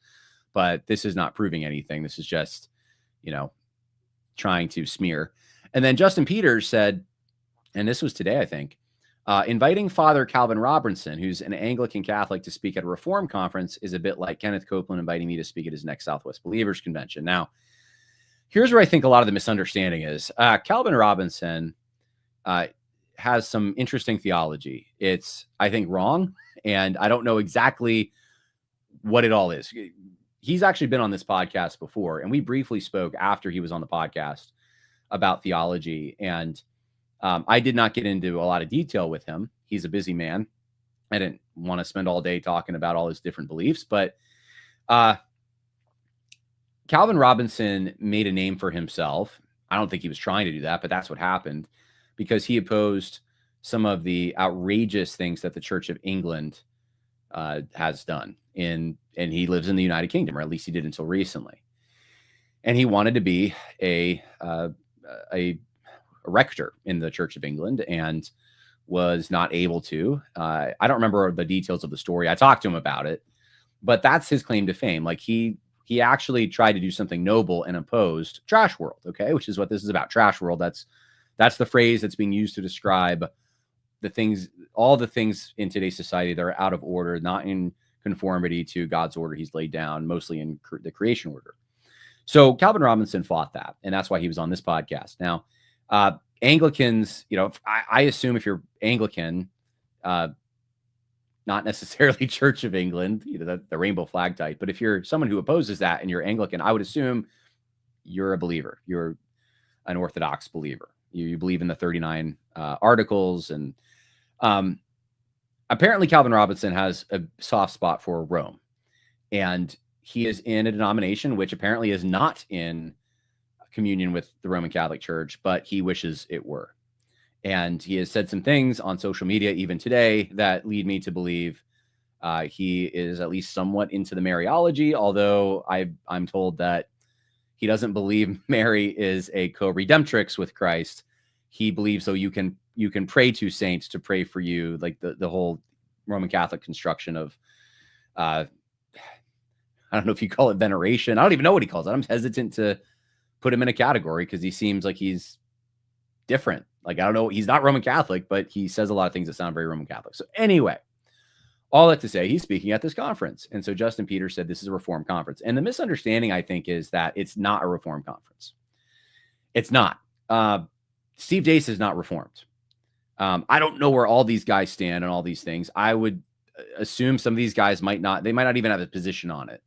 but this is not proving anything. This is just, trying to smear. And then Justin Peters said, and this was today, I think, inviting Father Calvin Robinson, who's an Anglican Catholic, to speak at a Reform conference is a bit like Kenneth Copeland inviting me to speak at his next Southwest Believers Convention. Now, here's where I think a lot of the misunderstanding is. Calvin Robinson has some interesting theology. It's, I think, wrong, and I don't know exactly what it all is. He's actually been on this podcast before, and we briefly spoke after he was on the podcast about theology, and I did not get into a lot of detail with him. He's a busy man. I didn't want to spend all day talking about all his different beliefs, but Calvin Robinson made a name for himself. I don't think he was trying to do that, but that's what happened because he opposed some of the outrageous things that the Church of England has done and he lives in the United Kingdom, or at least he did until recently. And he wanted to be a rector in the Church of England and was not able to. I don't remember the details of the story. I talked to him about it, but that's his claim to fame. Like he actually tried to do something noble and opposed Trash World, okay, which is what this is about. Trash World. That's the phrase that's being used to describe all the things in today's society that are out of order, not in conformity to God's order he's laid down, mostly in the creation order. So Calvin Robinson fought that, and that's why he was on this podcast. Now, Anglicans, I assume if you're Anglican, not necessarily Church of England, the rainbow flag type, but if you're someone who opposes that and you're Anglican, I would assume you're a believer. You're an Orthodox believer. You believe in the 39 articles. And apparently Calvin Robinson has a soft spot for Rome. And he is in a denomination which apparently is not in communion with the Roman Catholic Church, but he wishes it were. And he has said some things on social media, even today, that lead me to believe he is at least somewhat into the Mariology, although I'm told that He doesn't believe Mary is a co-redemptrix with Christ. He believes, though, you can pray to saints to pray for you, like the whole Roman Catholic construction of, I don't know if you call it veneration. I don't even know what he calls it. I'm hesitant to put him in a category because he seems like he's different. Like, I don't know. He's not Roman Catholic, but he says a lot of things that sound very Roman Catholic. So anyway, all that to say, he's speaking at this conference. And so Justin Peters said this is a Reformed conference. And the misunderstanding, I think, is that it's not a Reformed conference. It's not. Steve Deace is not Reformed. I don't know where all these guys stand on all these things. I would assume some of these guys might not even have a position on it.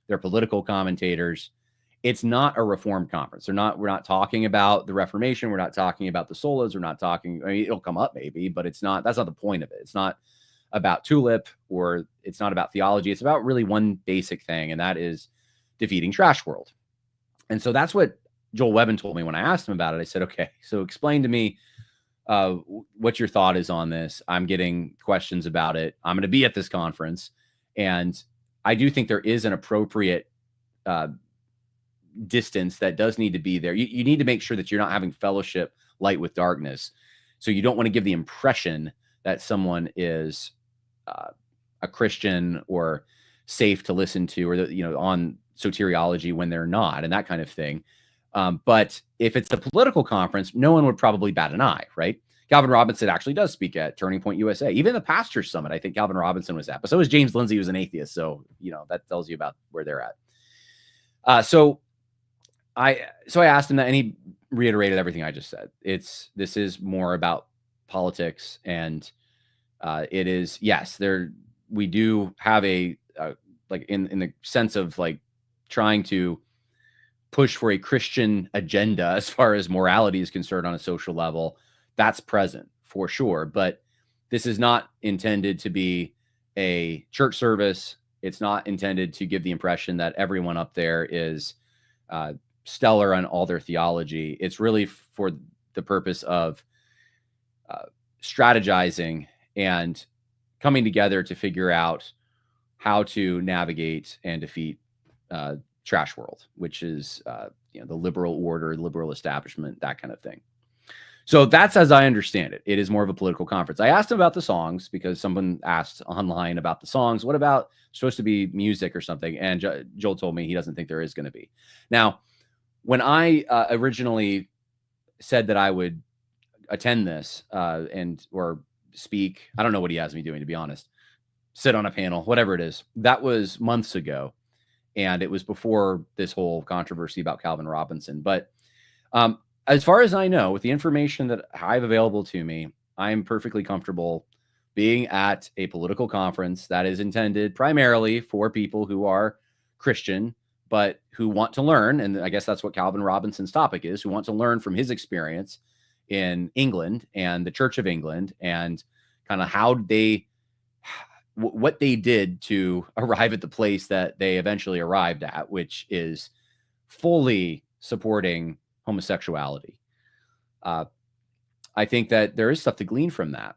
They're political commentators. It's not a Reformed conference. We're not talking about the Reformation. We're not talking about the solas. We're not talking, I mean, it'll come up maybe, but that's not the point of it. It's not about tulip, or it's not about theology. It's about really one basic thing, and that is defeating trash world. And so that's what Joel Webbin told me when I asked him about it. I said, okay, so explain to me what your thought is on this. I'm getting questions about it. I'm going to be at this conference, and I do think there is an appropriate distance that does need to be there. You need to make sure that you're not having fellowship light with darkness. So you don't want to give the impression that someone is a Christian or safe to listen to, or on soteriology when they're not, and that kind of thing. But if it's a political conference, no one would probably bat an eye, right? Calvin Robinson actually does speak at Turning Point USA. Even the Pastors Summit, I think Calvin Robinson was at. But so was James Lindsay, who's an atheist. So, that tells you about where they're at. So I asked him that, and he reiterated everything I just said. This is more about politics, and it is, yes, we do have a like in the sense of like trying to push for a Christian agenda as far as morality is concerned on a social level. That's present for sure, but this is not intended to be a church service. It's not intended to give the impression that everyone up there is stellar on all their theology. It's really for the purpose of strategizing and coming together to figure out how to navigate and defeat trash world, which is the liberal order, liberal establishment, that kind of thing. So that's as I understand it. It is more of a political conference. I asked him about the songs because someone asked online about the songs. What about supposed to be music or something? And Joel told me he doesn't think there is going to be. Now, when I originally said that I would attend this or speak, I don't know what he has me doing, to be honest, sit on a panel, whatever it is. That was months ago. And it was before this whole controversy about Calvin Robinson. But as far as I know, with the information that I have available to me, I'm perfectly comfortable being at a political conference that is intended primarily for people who are Christian, but who want to learn. And I guess that's what Calvin Robinson's topic is, who want to learn from his experience in England and the Church of England, and kind of what they did to arrive at the place that they eventually arrived at, which is fully supporting homosexuality. I think that there is stuff to glean from that.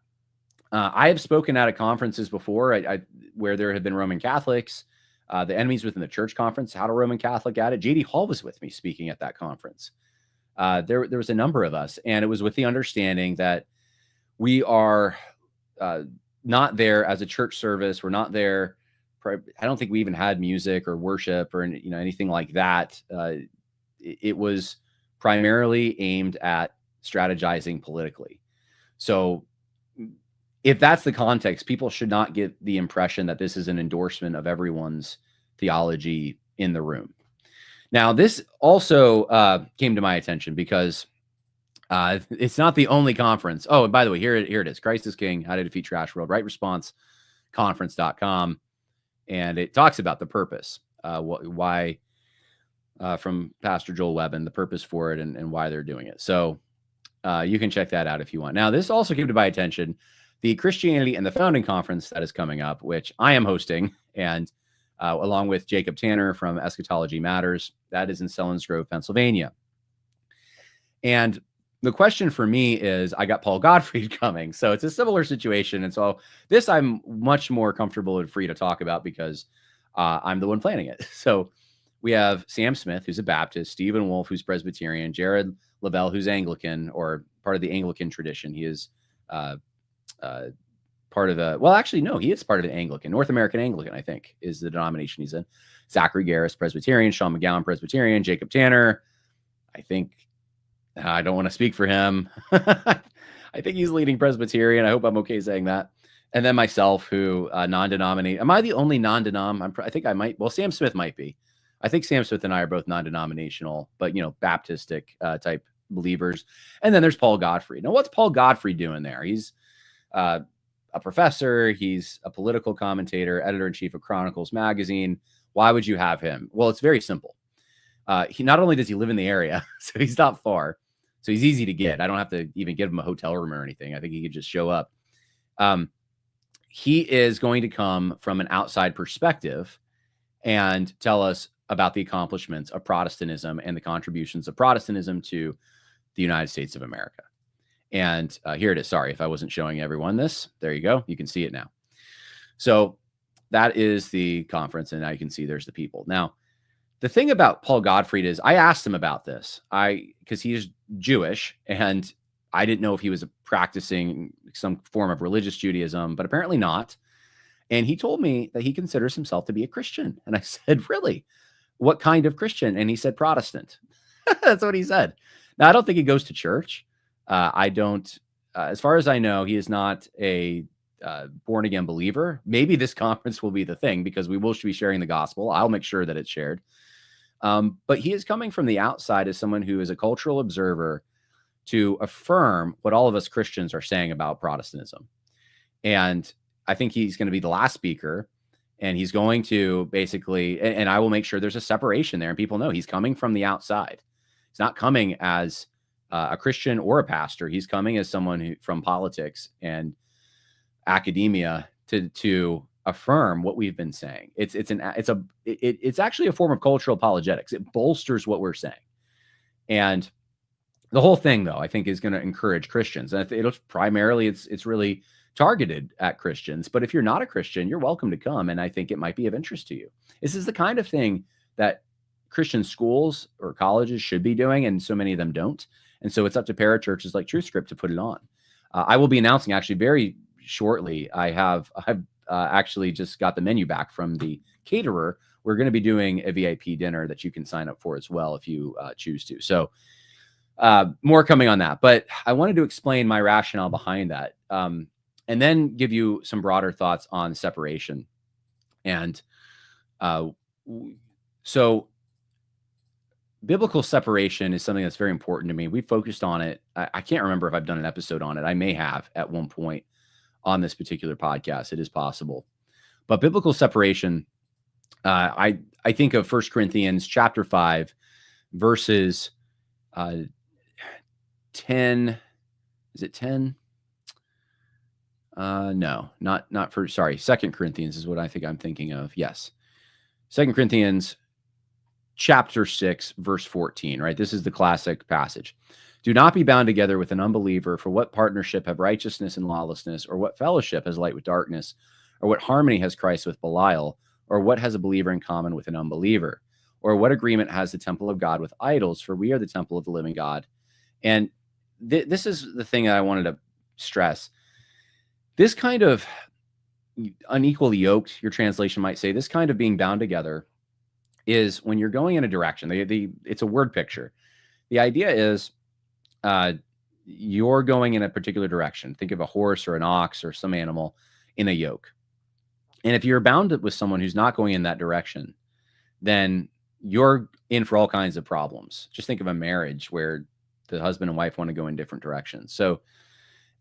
I have spoken at conferences before where there have been Roman Catholics, the Enemies Within the Church conference, How to Roman Catholic at it. J.D. Hall was with me speaking at that conference. There was a number of us, and it was with the understanding that we are not there as a church service. We're not there. I don't think we even had music or worship or anything like that. It was primarily aimed at strategizing politically. So if that's the context, people should not get the impression that this is an endorsement of everyone's theology in the room. Now, this also came to my attention because it's not the only conference. Oh, and by the way, here it is. Christ is King, How to Defeat Trash World, Right Response Conference.com. And it talks about the purpose, why from Pastor Joel Webbin, the purpose for it and why they're doing it. So you can check that out if you want. Now, this also came to my attention, the Christianity and the Founding Conference that is coming up, which I am hosting, and along with Jacob Tanner from Eschatology Matters. That is in Selinsgrove, Pennsylvania. And the question for me is, I got Paul Gottfried coming. So it's a similar situation. And so this I'm much more comfortable and free to talk about because I'm the one planning it. So We have Sam Smith, who's a Baptist, Stephen Wolfe, who's Presbyterian, Jared Lavelle, who's Anglican or part of the Anglican tradition. He is uh, part of the, well, actually, no, he is part of the Anglican, North American Anglican, I think, is the denomination he's in. Zachary Garris, Presbyterian, Sean McGowan, Presbyterian, Jacob Tanner, I think, I don't want to speak for him. I think he's leading Presbyterian. I hope I'm okay saying that. And then myself, who non-denominate. Am I the only non-denom? I think I might. Well, Sam Smith might be. I think Sam Smith and I are both non-denominational, but Baptistic type believers. And then there's Paul Gottfried. Now, what's Paul Gottfried doing there? He's a professor. He's a political commentator, editor-in-chief of Chronicles magazine. Why would you have him? Well, it's very simple. He not only does he live in the area, so he's not far, so he's easy to get. I don't have to even give him a hotel room or anything. I think he could just show up. He is going to come from an outside perspective and tell us about the accomplishments of Protestantism and the contributions of Protestantism to the United States of America. And here it is. Sorry if I wasn't showing everyone this. There you go. You can see it now. So that is the conference, and now you can see there's the people. Now, the thing about Paul Gottfried is I asked him about this. Because he's Jewish, and I didn't know if he was practicing some form of religious Judaism, but apparently not. And he told me that he considers himself to be a Christian. And I said, really? What kind of Christian? And he said, Protestant. That's what he said. Now, I don't think he goes to church. I don't, as far as I know, he is not a born again believer. Maybe this conference will be the thing, because we will be sharing the gospel. I'll make sure that it's shared. But he is coming from the outside as someone who is a cultural observer to affirm what all of us Christians are saying about Protestantism. And I think he's going to be the last speaker, and he's going to basically, and I will make sure there's a separation there, and people know he's coming from the outside. He's not coming as a Christian or a pastor. He's coming as someone from politics and academia to affirm what we've been saying. It's actually a form of cultural apologetics. It bolsters what we're saying. And the whole thing, though, I think is going to encourage Christians. And it's really targeted at Christians. But if you're not a Christian, you're welcome to come. And I think it might be of interest to you. This is the kind of thing that Christian schools or colleges should be doing, and so many of them don't. And so it's up to parachurches like TruthScript to put it on. I will be announcing actually very shortly. I've actually just got the menu back from the caterer. We're going to be doing a VIP dinner that you can sign up for as well if you choose to. So more coming on that. But I wanted to explain my rationale behind that, and then give you some broader thoughts on separation. And so biblical separation is something that's very important to me. We focused on it. I can't remember if I've done an episode on it. I may have at one point on this particular podcast. It is possible. But biblical separation, I think of 1 Corinthians chapter 5, verses 10. Is it 10? No, not for, sorry. 2 Corinthians is what I think I'm thinking of. Yes. 2 Corinthians chapter 6, verse 14, right? This is the classic passage. Do not be bound together with an unbeliever, for what partnership have righteousness and lawlessness, or what fellowship has light with darkness, or what harmony has Christ with Belial, or what has a believer in common with an unbeliever, or what agreement has the temple of God with idols, for we are the temple of the living God. And this is the thing that I wanted to stress. This kind of unequally yoked, your translation might say, this kind of being bound together is when you're going in a direction. It's a word picture. The idea is you're going in a particular direction. Think of a horse or an ox or some animal in a yoke. And if you're bound with someone who's not going in that direction, then you're in for all kinds of problems. Just think of a marriage where the husband and wife want to go in different directions. So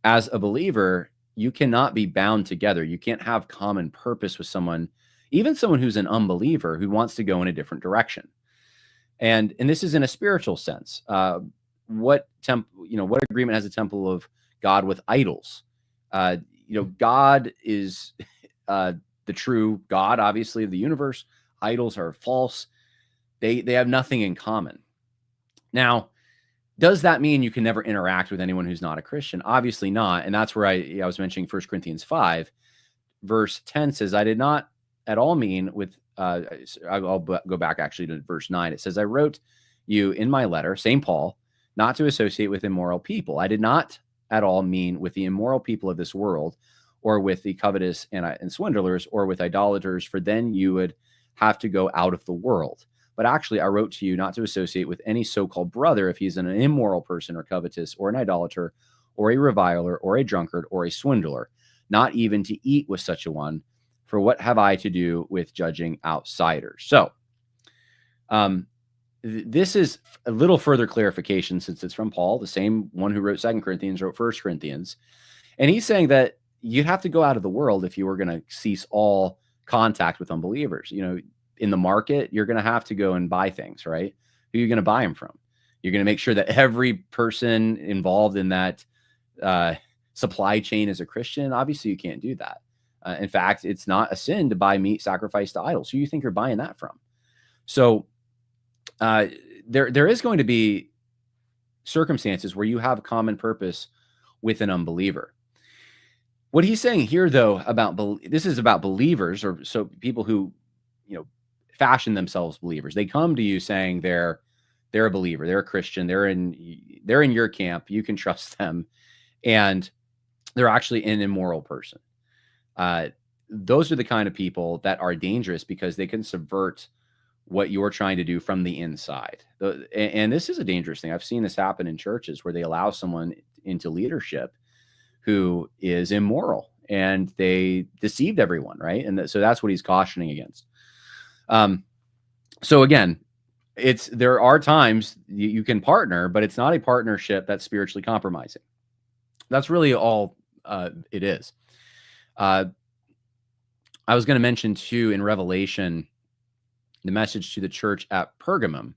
as a believer, you cannot be bound together. You can't have common purpose with someone, even someone who's an unbeliever who wants to go in a different direction. And this is in a spiritual sense. What agreement has a temple of God with idols? God is the true God, obviously, of the universe. Idols are false. They have nothing in common. Now, does that mean you can never interact with anyone who's not a Christian? Obviously not. And that's where I was mentioning 1 Corinthians 5, verse 10 says, I did not at all mean with I'll go back actually to verse 9. It says, I wrote you in my letter, St. Paul, not to associate with immoral people. I did not at all mean with the immoral people of this world, or with the covetous and swindlers, or with idolaters, for then you would have to go out of the world. But actually, I wrote to you not to associate with any so-called brother if he's an immoral person, or covetous, or an idolater, or a reviler, or a drunkard, or a swindler, not even to eat with such a one. For what have I to do with judging outsiders? So, this is a little further clarification, since it's from Paul, the same one who wrote 2 Corinthians, wrote 1 Corinthians. And he's saying that you'd have to go out of the world if you were going to cease all contact with unbelievers. In the market, you're going to have to go and buy things, right? Who are you going to buy them from? You're going to make sure that every person involved in that supply chain is a Christian. Obviously, you can't do that. In fact, it's not a sin to buy meat sacrificed to idols. Who do you think you're buying that from? So there is going to be circumstances where you have a common purpose with an unbeliever. What he's saying here, though, this is about believers, or so people who, fashion themselves believers. They come to you saying they're a believer, they're a Christian, they're in your camp, you can trust them, and they're actually an immoral person. Those are the kind of people that are dangerous because they can subvert what you're trying to do from the inside. And this is a dangerous thing. I've seen this happen in churches where they allow someone into leadership who is immoral, and they deceived everyone, right? And so that's what he's cautioning against. So again, there are times you can partner, but it's not a partnership that's spiritually compromising. That's really all it is. I was going to mention too, in Revelation, the message to the church at Pergamum.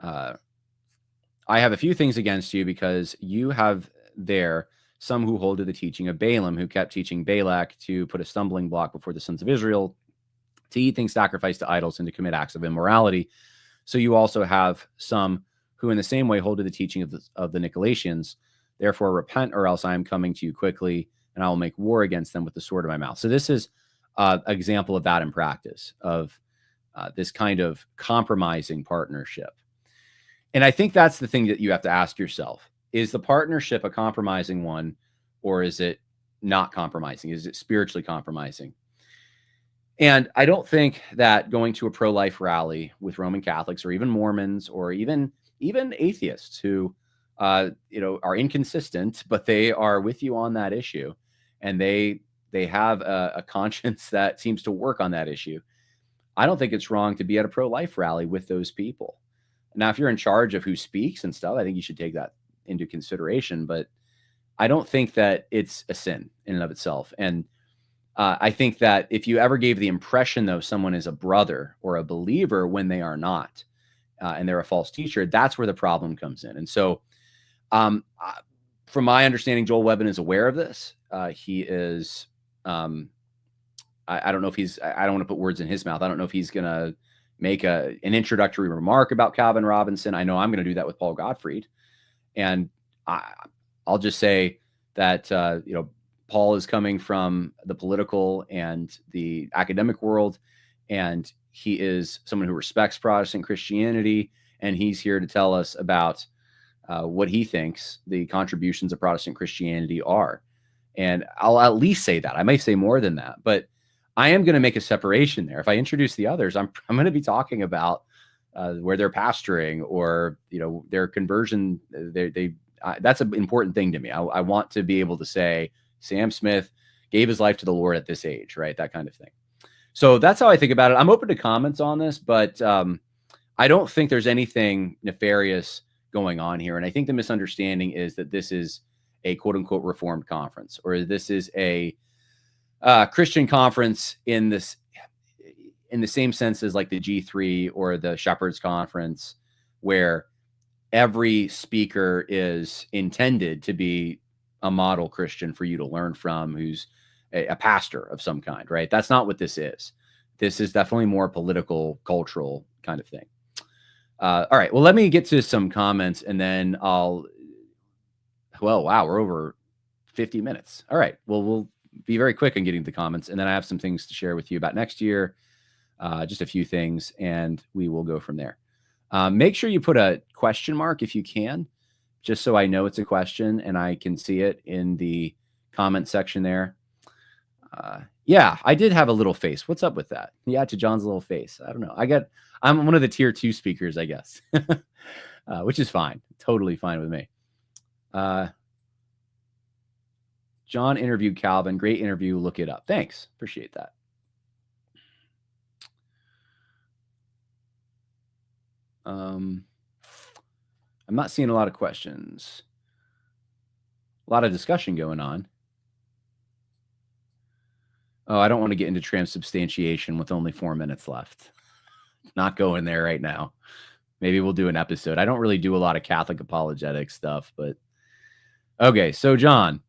I have a few things against you, because you have there some who hold to the teaching of Balaam, who kept teaching Balak to put a stumbling block before the sons of Israel, to eat things sacrificed to idols, and to commit acts of immorality. So you also have some who in the same way hold to the teaching of the Nicolaitans. Therefore repent, or else I am coming to you quickly, and I will make war against them with the sword of my mouth. So this is an example of that in practice, of this kind of compromising partnership. And I think that's the thing that you have to ask yourself. Is the partnership a compromising one, or is it not compromising? Is it spiritually compromising? And I don't think that going to a pro-life rally with Roman Catholics, or even Mormons, or even atheists who are inconsistent, but they are with you on that issue, and they have a conscience that seems to work on that issue. I don't think it's wrong to be at a pro-life rally with those people. Now, if you're in charge of who speaks and stuff, I think you should take that into consideration, but I don't think that it's a sin in and of itself. And I think that if you ever gave the impression, though, someone is a brother or a believer when they are not, and they're a false teacher, that's where the problem comes in. And so from my understanding, Joel Webben is aware of this. He is, I don't know if I don't want to put words in his mouth. I don't know if he's going to make an introductory remark about Calvin Robinson. I know I'm going to do that with Paul Gottfried. And I'll just say that, Paul is coming from the political and the academic world, and he is someone who respects Protestant Christianity, and he's here to tell us about what he thinks the contributions of Protestant Christianity are. And I'll at least say that. I might say more than that, but I am going to make a separation there. If I introduce the others, I'm going to be talking about where they're pastoring, or their conversion. That's an important thing to me. I want to be able to say Sam Smith gave his life to the Lord at this age, right? That kind of thing. So that's how I think about it. I'm open to comments on this, but I don't think there's anything nefarious going on here. And I think the misunderstanding is that this is a quote unquote Reformed conference, or this is a Christian conference in the same sense as like the G3 or the Shepherds Conference, where every speaker is intended to be a model Christian for you to learn from, who's a pastor of some kind, right? That's not what this is. This is definitely more political, cultural kind of thing. All right. Well, let me get to some comments, and then wow, we're over 50 minutes. All right. Well, we'll be very quick in getting to the comments, and then I have some things to share with you about next year, just a few things, and we will go from there. Make sure you put a question mark if you can, just so I know it's a question and I can see it in the comment section there. Yeah, I did have a little face. What's up with that? Yeah, to John's little face. I don't know. I'm one of the tier 2 speakers, I guess, which is fine. Totally fine with me. John interviewed Calvin. Great interview. Look it up. Thanks. Appreciate that. I'm not seeing a lot of questions. A lot of discussion going on. Oh, I don't want to get into transubstantiation with only 4 minutes left. Not going there right now. Maybe we'll do an episode. I don't really do a lot of Catholic apologetic stuff, but okay. So John,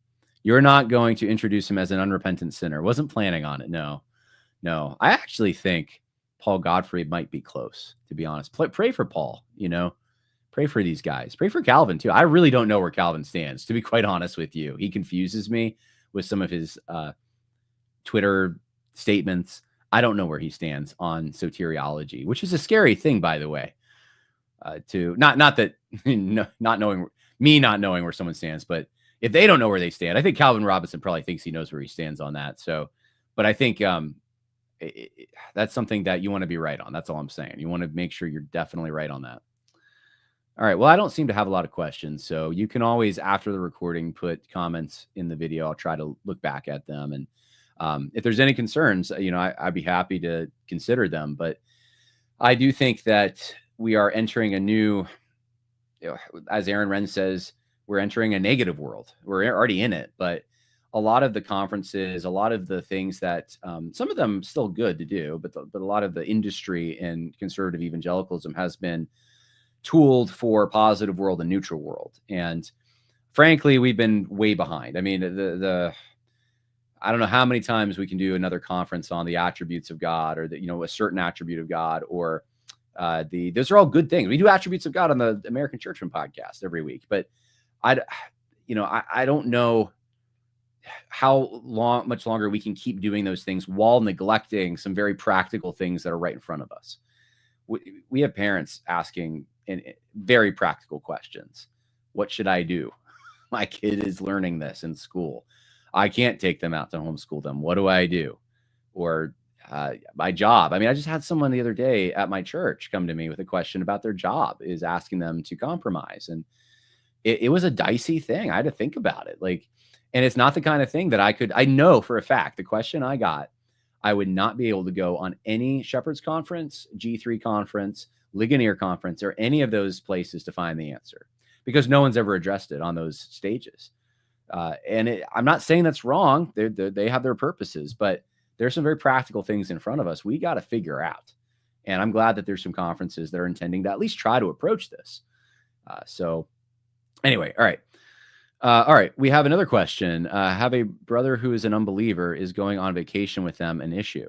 you're not going to introduce him as an unrepentant sinner. Wasn't planning on it. No. I actually think Paul Gottfried might be close, to be honest. Pray for Paul, pray for these guys. Pray for Calvin too. I really don't know where Calvin stands, to be quite honest with you. He confuses me with some of his Twitter statements. I don't know where he stands on soteriology, which is a scary thing, by the way. To not that not knowing where someone stands, but if they don't know where they stand, I think Calvin Robinson probably thinks he knows where he stands on that. So, but I think that's something that you want to be right on. That's all I'm saying. You want to make sure you're definitely right on that. All right. Well, I don't seem to have a lot of questions, so you can always, after the recording, put comments in the video. I'll try to look back at them, and if there's any concerns, I'd be happy to consider them. But I do think that we are entering a new, as Aaron Wren says, we're entering a negative world. We're already in it, but a lot of the conferences, a lot of the things that some of them still good to do, but a lot of the industry in conservative evangelicalism has been tooled for positive world and neutral world. And frankly, we've been way behind. I mean, I don't know how many times we can do another conference on the attributes of God, or a certain attribute of God, or those are all good things. We do attributes of God on the American Churchman podcast every week, but I don't know how much longer we can keep doing those things while neglecting some very practical things that are right in front of us. We have parents asking very practical questions. What should I do? My kid is learning this in school. I can't take them out to homeschool them. What do I do? Or my job. I mean, I just had someone the other day at my church come to me with a question about their job, is asking them to compromise. And it was a dicey thing. I had to think about it. And it's not the kind of thing that I know for a fact, the question I got, I would not be able to go on any Shepherd's Conference, G3 Conference, Ligonier Conference, or any of those places to find the answer, because no one's ever addressed it on those stages. I'm not saying that's wrong. They have their purposes, but there's some very practical things in front of us we got to figure out. And I'm glad that there's some conferences that are intending to at least try to approach this. So anyway, all right. All right. We have another question. Have a brother who is an unbeliever is going on vacation with them an issue?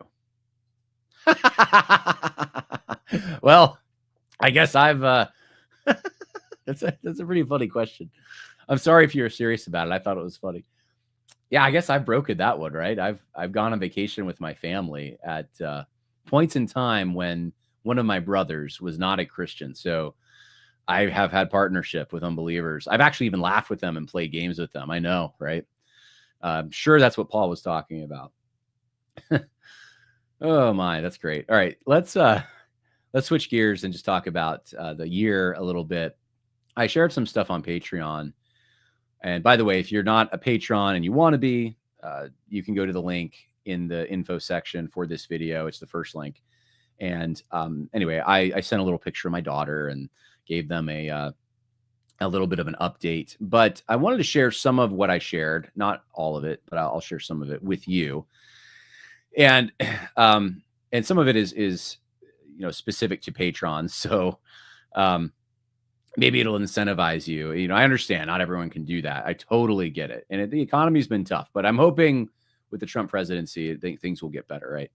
Well, I guess I've, that's a pretty funny question. I'm sorry if you're serious about it. I thought it was funny. Yeah, I guess I've broken that one, right? I've gone on vacation with my family at points in time when one of my brothers was not a Christian. So I have had partnership with unbelievers. I've actually even laughed with them and played games with them. I know, right? I'm sure that's what Paul was talking about. Oh my, that's great. All right, let's switch gears and just talk about the year a little bit. I shared some stuff on Patreon. And by the way, if you're not a patron and you want to be, you can go to the link in the info section for this video. It's the first link. And anyway, I sent a little picture of my daughter and gave them a little bit of an update. But I wanted to share some of what I shared, not all of it, but I'll share some of it with you. And some of it is specific to patrons. So maybe it'll incentivize you. I understand not everyone can do that. I totally get it. And the economy's been tough, but I'm hoping with the Trump presidency, things will get better, right?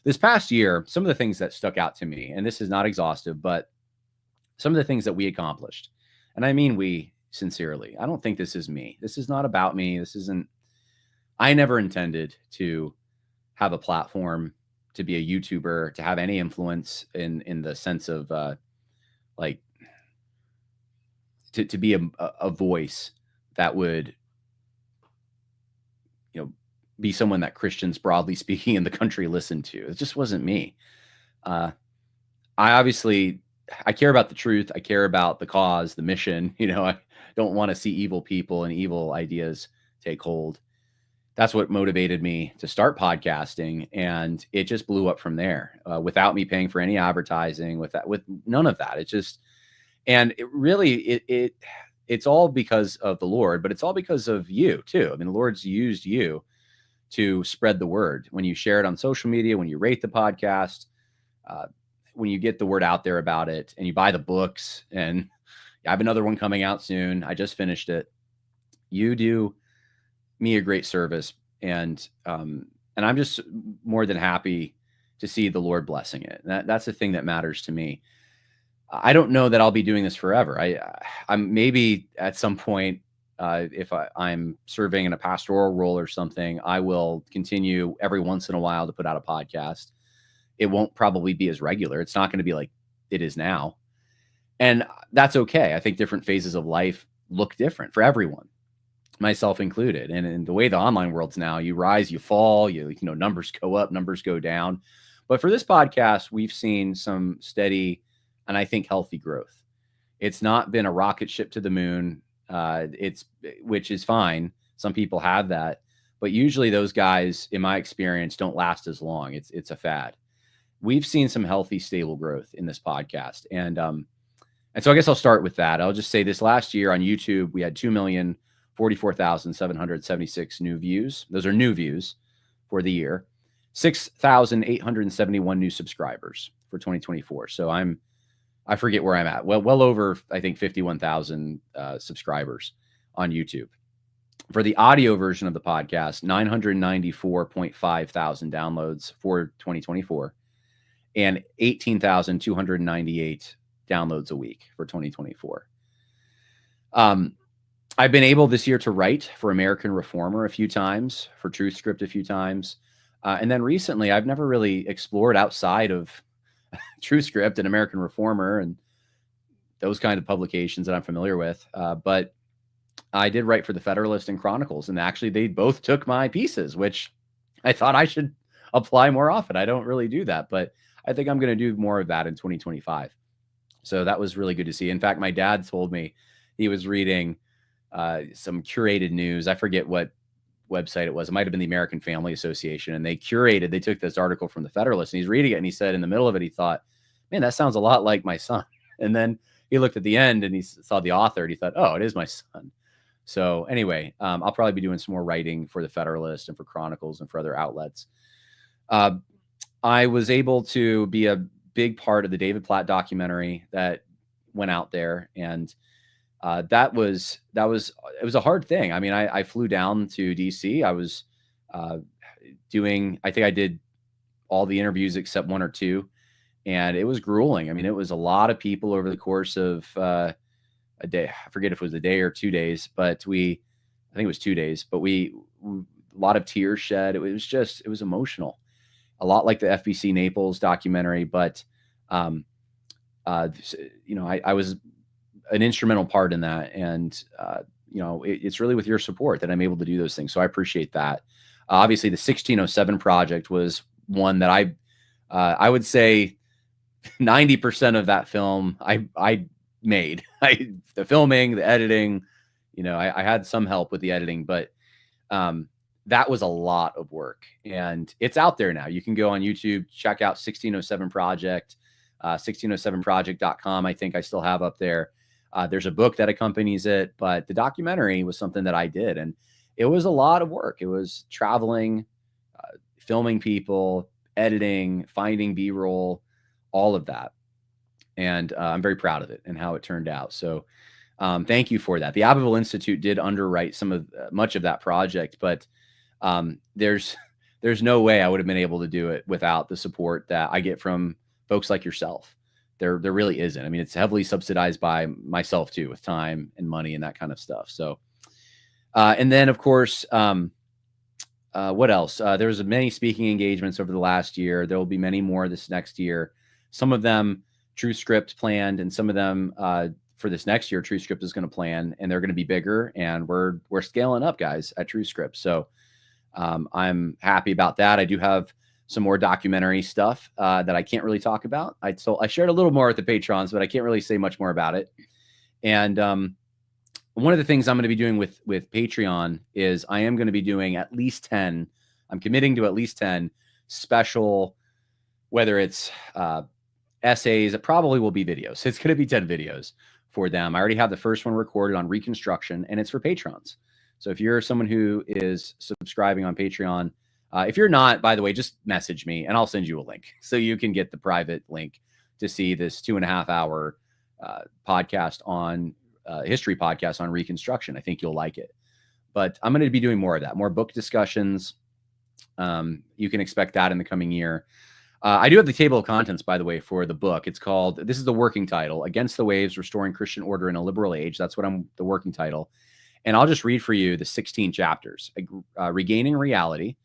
This past year, some of the things that stuck out to me, and this is not exhaustive, but some of the things that we accomplished, and I mean we sincerely. I don't think this is me. This is not about me. I never intended to have a platform to be a YouTuber, to have any influence in the sense of like to be a voice that would, be someone that Christians, broadly speaking, in the country listen to. It just wasn't me. Uh, I care about the truth. I care about the cause, the mission. I don't want to see evil people and evil ideas take hold. That's what motivated me to start podcasting, and it just blew up from there, without me paying for any advertising, with none of that. And it really, it's all because of the Lord, but it's all because of you too. I mean, the Lord's used you to spread the word when you share it on social media, when you rate the podcast, when you get the word out there about it, and you buy the books. And I have another one coming out soon. I just finished it. You do me a great service, and I'm just more than happy to see the Lord blessing it. That's the thing that matters to me. I don't know that I'll be doing this forever. I'm maybe at some point, if I'm serving in a pastoral role or something, I will continue every once in a while to put out a podcast. It won't probably be as regular. It's not going to be like it is now. And that's okay. I think different phases of life look different for everyone, myself included. And in the way the online world's now, you rise, you fall, numbers go up, numbers go down. But for this podcast, we've seen some steady and I think healthy growth. It's not been a rocket ship to the moon. Which is fine. Some people have that, but usually those guys, in my experience, don't last as long. It's a fad. We've seen some healthy, stable growth in this podcast. And so I guess I'll start with that. I'll just say this last year on YouTube, we had 2,044,776 new views. Those are new views for the year. 6,871 new subscribers for 2024. So I forget where I'm at. Well over, I think, 51,000 subscribers on YouTube. For the audio version of the podcast, 994.5 thousand downloads for 2024 and 18,298 downloads a week for 2024. I've been able this year to write for American Reformer a few times, for TruthScript a few times. And then recently, I've never really explored outside of TruthScript and American Reformer and those kind of publications that I'm familiar with. But I did write for the Federalist and Chronicles, and actually they both took my pieces, which I thought I should apply more often. I don't really do that, but I think I'm going to do more of that in 2025. So that was really good to see. In fact, my dad told me he was reading some curated news. I forget what website it was. It might have been the American Family Association, and they took this article from the Federalist, and he's reading it, and he said in the middle of it, he thought, man, that sounds a lot like my son. And then he looked at the end and he saw the author, and he thought, oh, it is my son. So anyway, I'll probably be doing some more writing for the Federalist and for Chronicles and for other outlets. I was able to be a big part of the David Platt documentary that went out there, and it was a hard thing. I mean, I flew down to DC. I was I think I did all the interviews except one or two, and it was grueling. I mean, it was a lot of people over the course of a day. I forget if it was a day or 2 days, but I think it was 2 days, but a lot of tears shed. It was emotional, a lot like the FBC Naples documentary, but I was an instrumental part in that. And, it's really with your support that I'm able to do those things. So I appreciate that. Obviously the 1607 project was one that I would say 90% of that film I made. The filming, the editing, I had some help with the editing, but that was a lot of work, and it's out there now. You can go on YouTube, check out 1607 Project, 1607project.com. I think I still have up there. There's a book that accompanies it, but the documentary was something that I did, and it was a lot of work. It was traveling, filming people, editing, finding B-roll, all of that. And I'm very proud of it and how it turned out. So thank you for that. The Abbeville Institute did underwrite much of that project, but there's no way I would have been able to do it without the support that I get from folks like yourself. There really isn't. I mean, it's heavily subsidized by myself too, with time and money and that kind of stuff. So, and then of course, What else? There's many speaking engagements over the last year. There will be many more this next year. Some of them TrueScript planned, and some of them for this next year, TrueScript is going to plan, and they're going to be bigger. And we're scaling up, guys, at TrueScript. So I'm happy about that. I do have some more documentary stuff that I can't really talk about. I shared a little more with the patrons, but I can't really say much more about it. And one of the things I'm going to be doing with Patreon is I am going to be doing at least 10. I'm committing to at least 10 special, whether it's essays, it probably will be videos. It's going to be 10 videos for them. I already have the first one recorded on Reconstruction, and it's for patrons. So if you're someone who is subscribing on Patreon, if you're not, by the way, just message me and I'll send you a link so you can get the private link to see this 2.5 hour podcast on history podcast on Reconstruction. I think you'll like it. But I'm going to be doing more of that, more book discussions. You can expect that in the coming year. I do have the table of contents, by the way, for the book. It's called, this is the working title, Against the Waves, Restoring Christian Order in a Liberal Age. That's what the working title. And I'll just read for you the 16 chapters. Regaining Reality,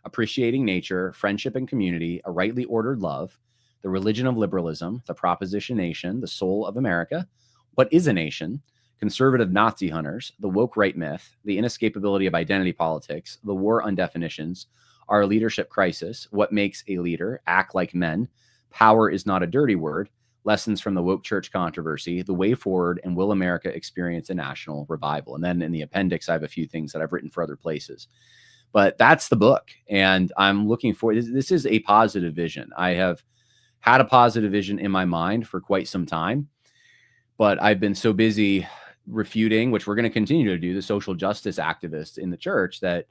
Appreciating Nature, Friendship and Community, A Rightly Ordered Love, The Religion of Liberalism, The Proposition Nation, The Soul of America, What is a Nation, Conservative Nazi Hunters, The Woke Right Myth, The Inescapability of Identity Politics, The War on Definitions, Our Leadership Crisis, What Makes a Leader, Act Like Men, Power is Not a Dirty Word, Lessons from the Woke Church Controversy, The Way Forward, and Will America Experience a National Revival? And then in the appendix, I have a few things that I've written for other places. But that's the book, and I'm looking for, this is a positive vision. I have had a positive vision in my mind for quite some time, but I've been so busy refuting, which we're going to continue to do, the social justice activists in the church, that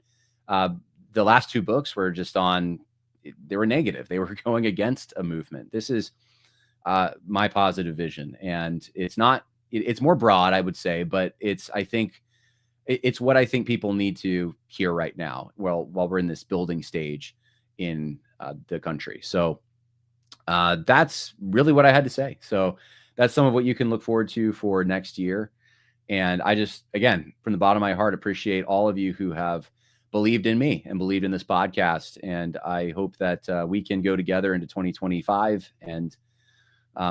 the last 2 books were just they were negative. They were going against a movement. This is my positive vision. And it's more broad, I would say, but it's what I think people need to hear right now, while we're in this building stage in the country. So that's really what I had to say. So that's some of what you can look forward to for next year. And I just, again, from the bottom of my heart, appreciate all of you who have believed in me and believed in this podcast. And I hope that we can go together into 2025 and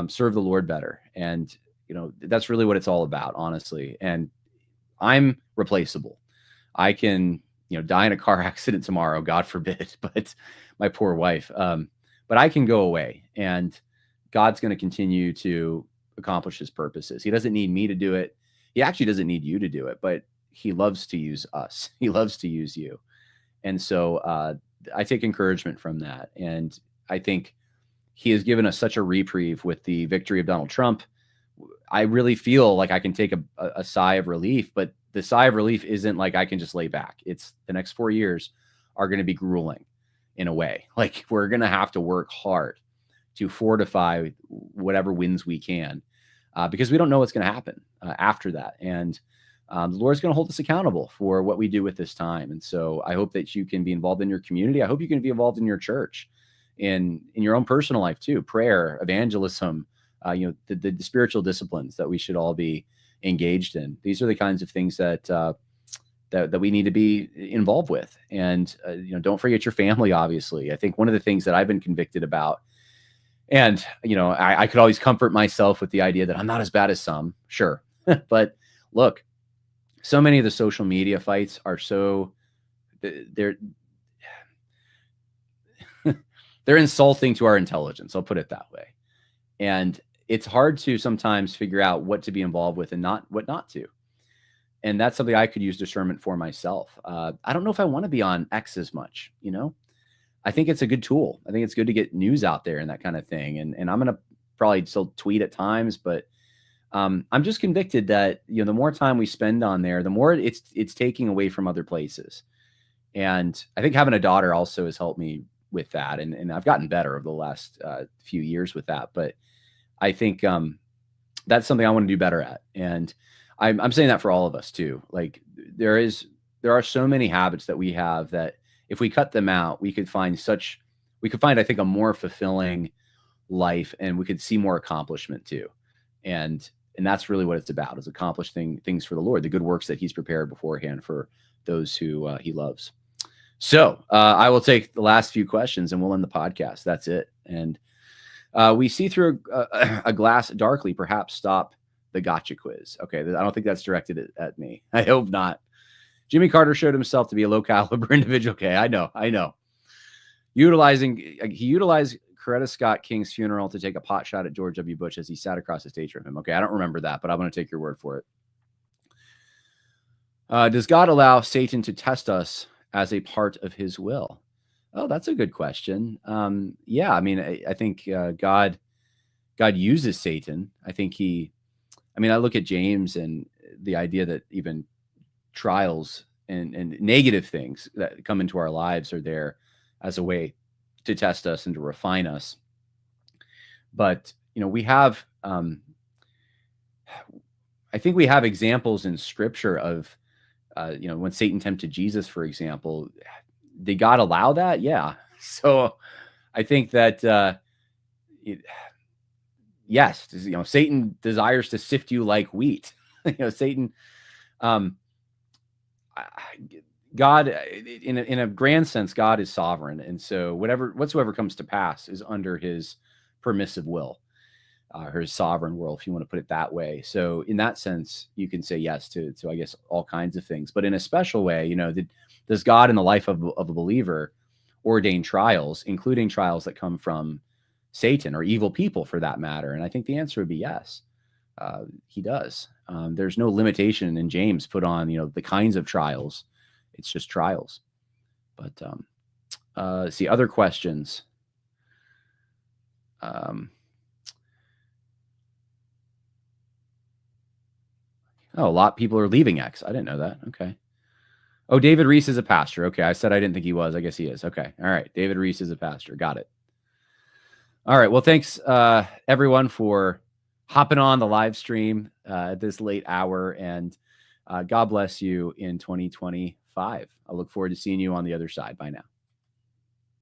serve the Lord better. And, that's really what it's all about, honestly. And I'm replaceable. I can, die in a car accident tomorrow, God forbid, but my poor wife. But I can go away, and God's going to continue to accomplish his purposes. He doesn't need me to do it. He actually doesn't need you to do it, but he loves to use us. He loves to use you. And so I take encouragement from that. And I think he has given us such a reprieve with the victory of Donald Trump. I really feel like I can take a sigh of relief, but the sigh of relief isn't like I can just lay back. It's the next 4 years are going to be grueling in a way. Like, we're going to have to work hard to fortify whatever wins we can, because we don't know what's going to happen after that. And the Lord's going to hold us accountable for what we do with this time. And so I hope that you can be involved in your community. I hope you can be involved in your church, in your own personal life too. Prayer, evangelism, the spiritual disciplines that we should all be engaged in. These are the kinds of things that we need to be involved with. And, don't forget your family, obviously. I think one of the things that I've been convicted about, and, I could always comfort myself with the idea that I'm not as bad as some, sure. But look, so many of the social media fights are they're insulting to our intelligence. I'll put it that way. And it's hard to sometimes figure out what to be involved with and what not to. And that's something I could use discernment for myself. I don't know if I want to be on X as much, I think it's a good tool. I think it's good to get news out there and that kind of thing. And I'm going to probably still tweet at times, but I'm just convicted that, the more time we spend on there, the more it's taking away from other places. And I think having a daughter also has helped me with that. And I've gotten better over the last few years with that. But I think that's something I want to do better at. And I'm saying that for all of us too. Like, there are so many habits that we have that if we cut them out, we could find, I think, a more fulfilling life, and we could see more accomplishment too. And that's really what it's about, is accomplishing things for the Lord, the good works that he's prepared beforehand for those who he loves. So I will take the last few questions and we'll end the podcast. That's it. And we see through a glass darkly. Perhaps stop the gotcha quiz. Okay, I don't think that's directed at me. I hope not. Jimmy Carter showed himself to be a low caliber individual. Okay, I know. He utilized Coretta Scott King's funeral to take a pot shot at George W. Bush as he sat across the stage from him. Okay, I don't remember that, but I'm going to take your word for it. Does God allow Satan to test us as a part of his will? Oh, that's a good question. Yeah, I mean, I think God uses Satan. I look at James and the idea that even trials and negative things that come into our lives are there as a way to test us and to refine us. But, we have, I think we have examples in scripture of, when Satan tempted Jesus, for example. Did God allow that? Yeah. So I think that, yes, Satan desires to sift you like wheat. Satan, God, in a grand sense, God is sovereign, and so whatsoever comes to pass is under His permissive will, or His sovereign will, if you want to put it that way. So, in that sense, you can say yes to I guess all kinds of things. But in a special way, does God in the life of a believer ordain trials, including trials that come from Satan or evil people, for that matter? And I think the answer would be yes. He does. There's no limitation in James put on the kinds of trials. It's just trials. But see, other questions. Oh, a lot of people are leaving X. I didn't know that. Okay. Oh, David Reese is a pastor. Okay. I said I didn't think he was. I guess he is. Okay. All right. David Reese is a pastor. Got it. All right. Well, thanks everyone for hopping on the live stream at this late hour, and God bless you in 2025. I look forward to seeing you on the other side. Bye now.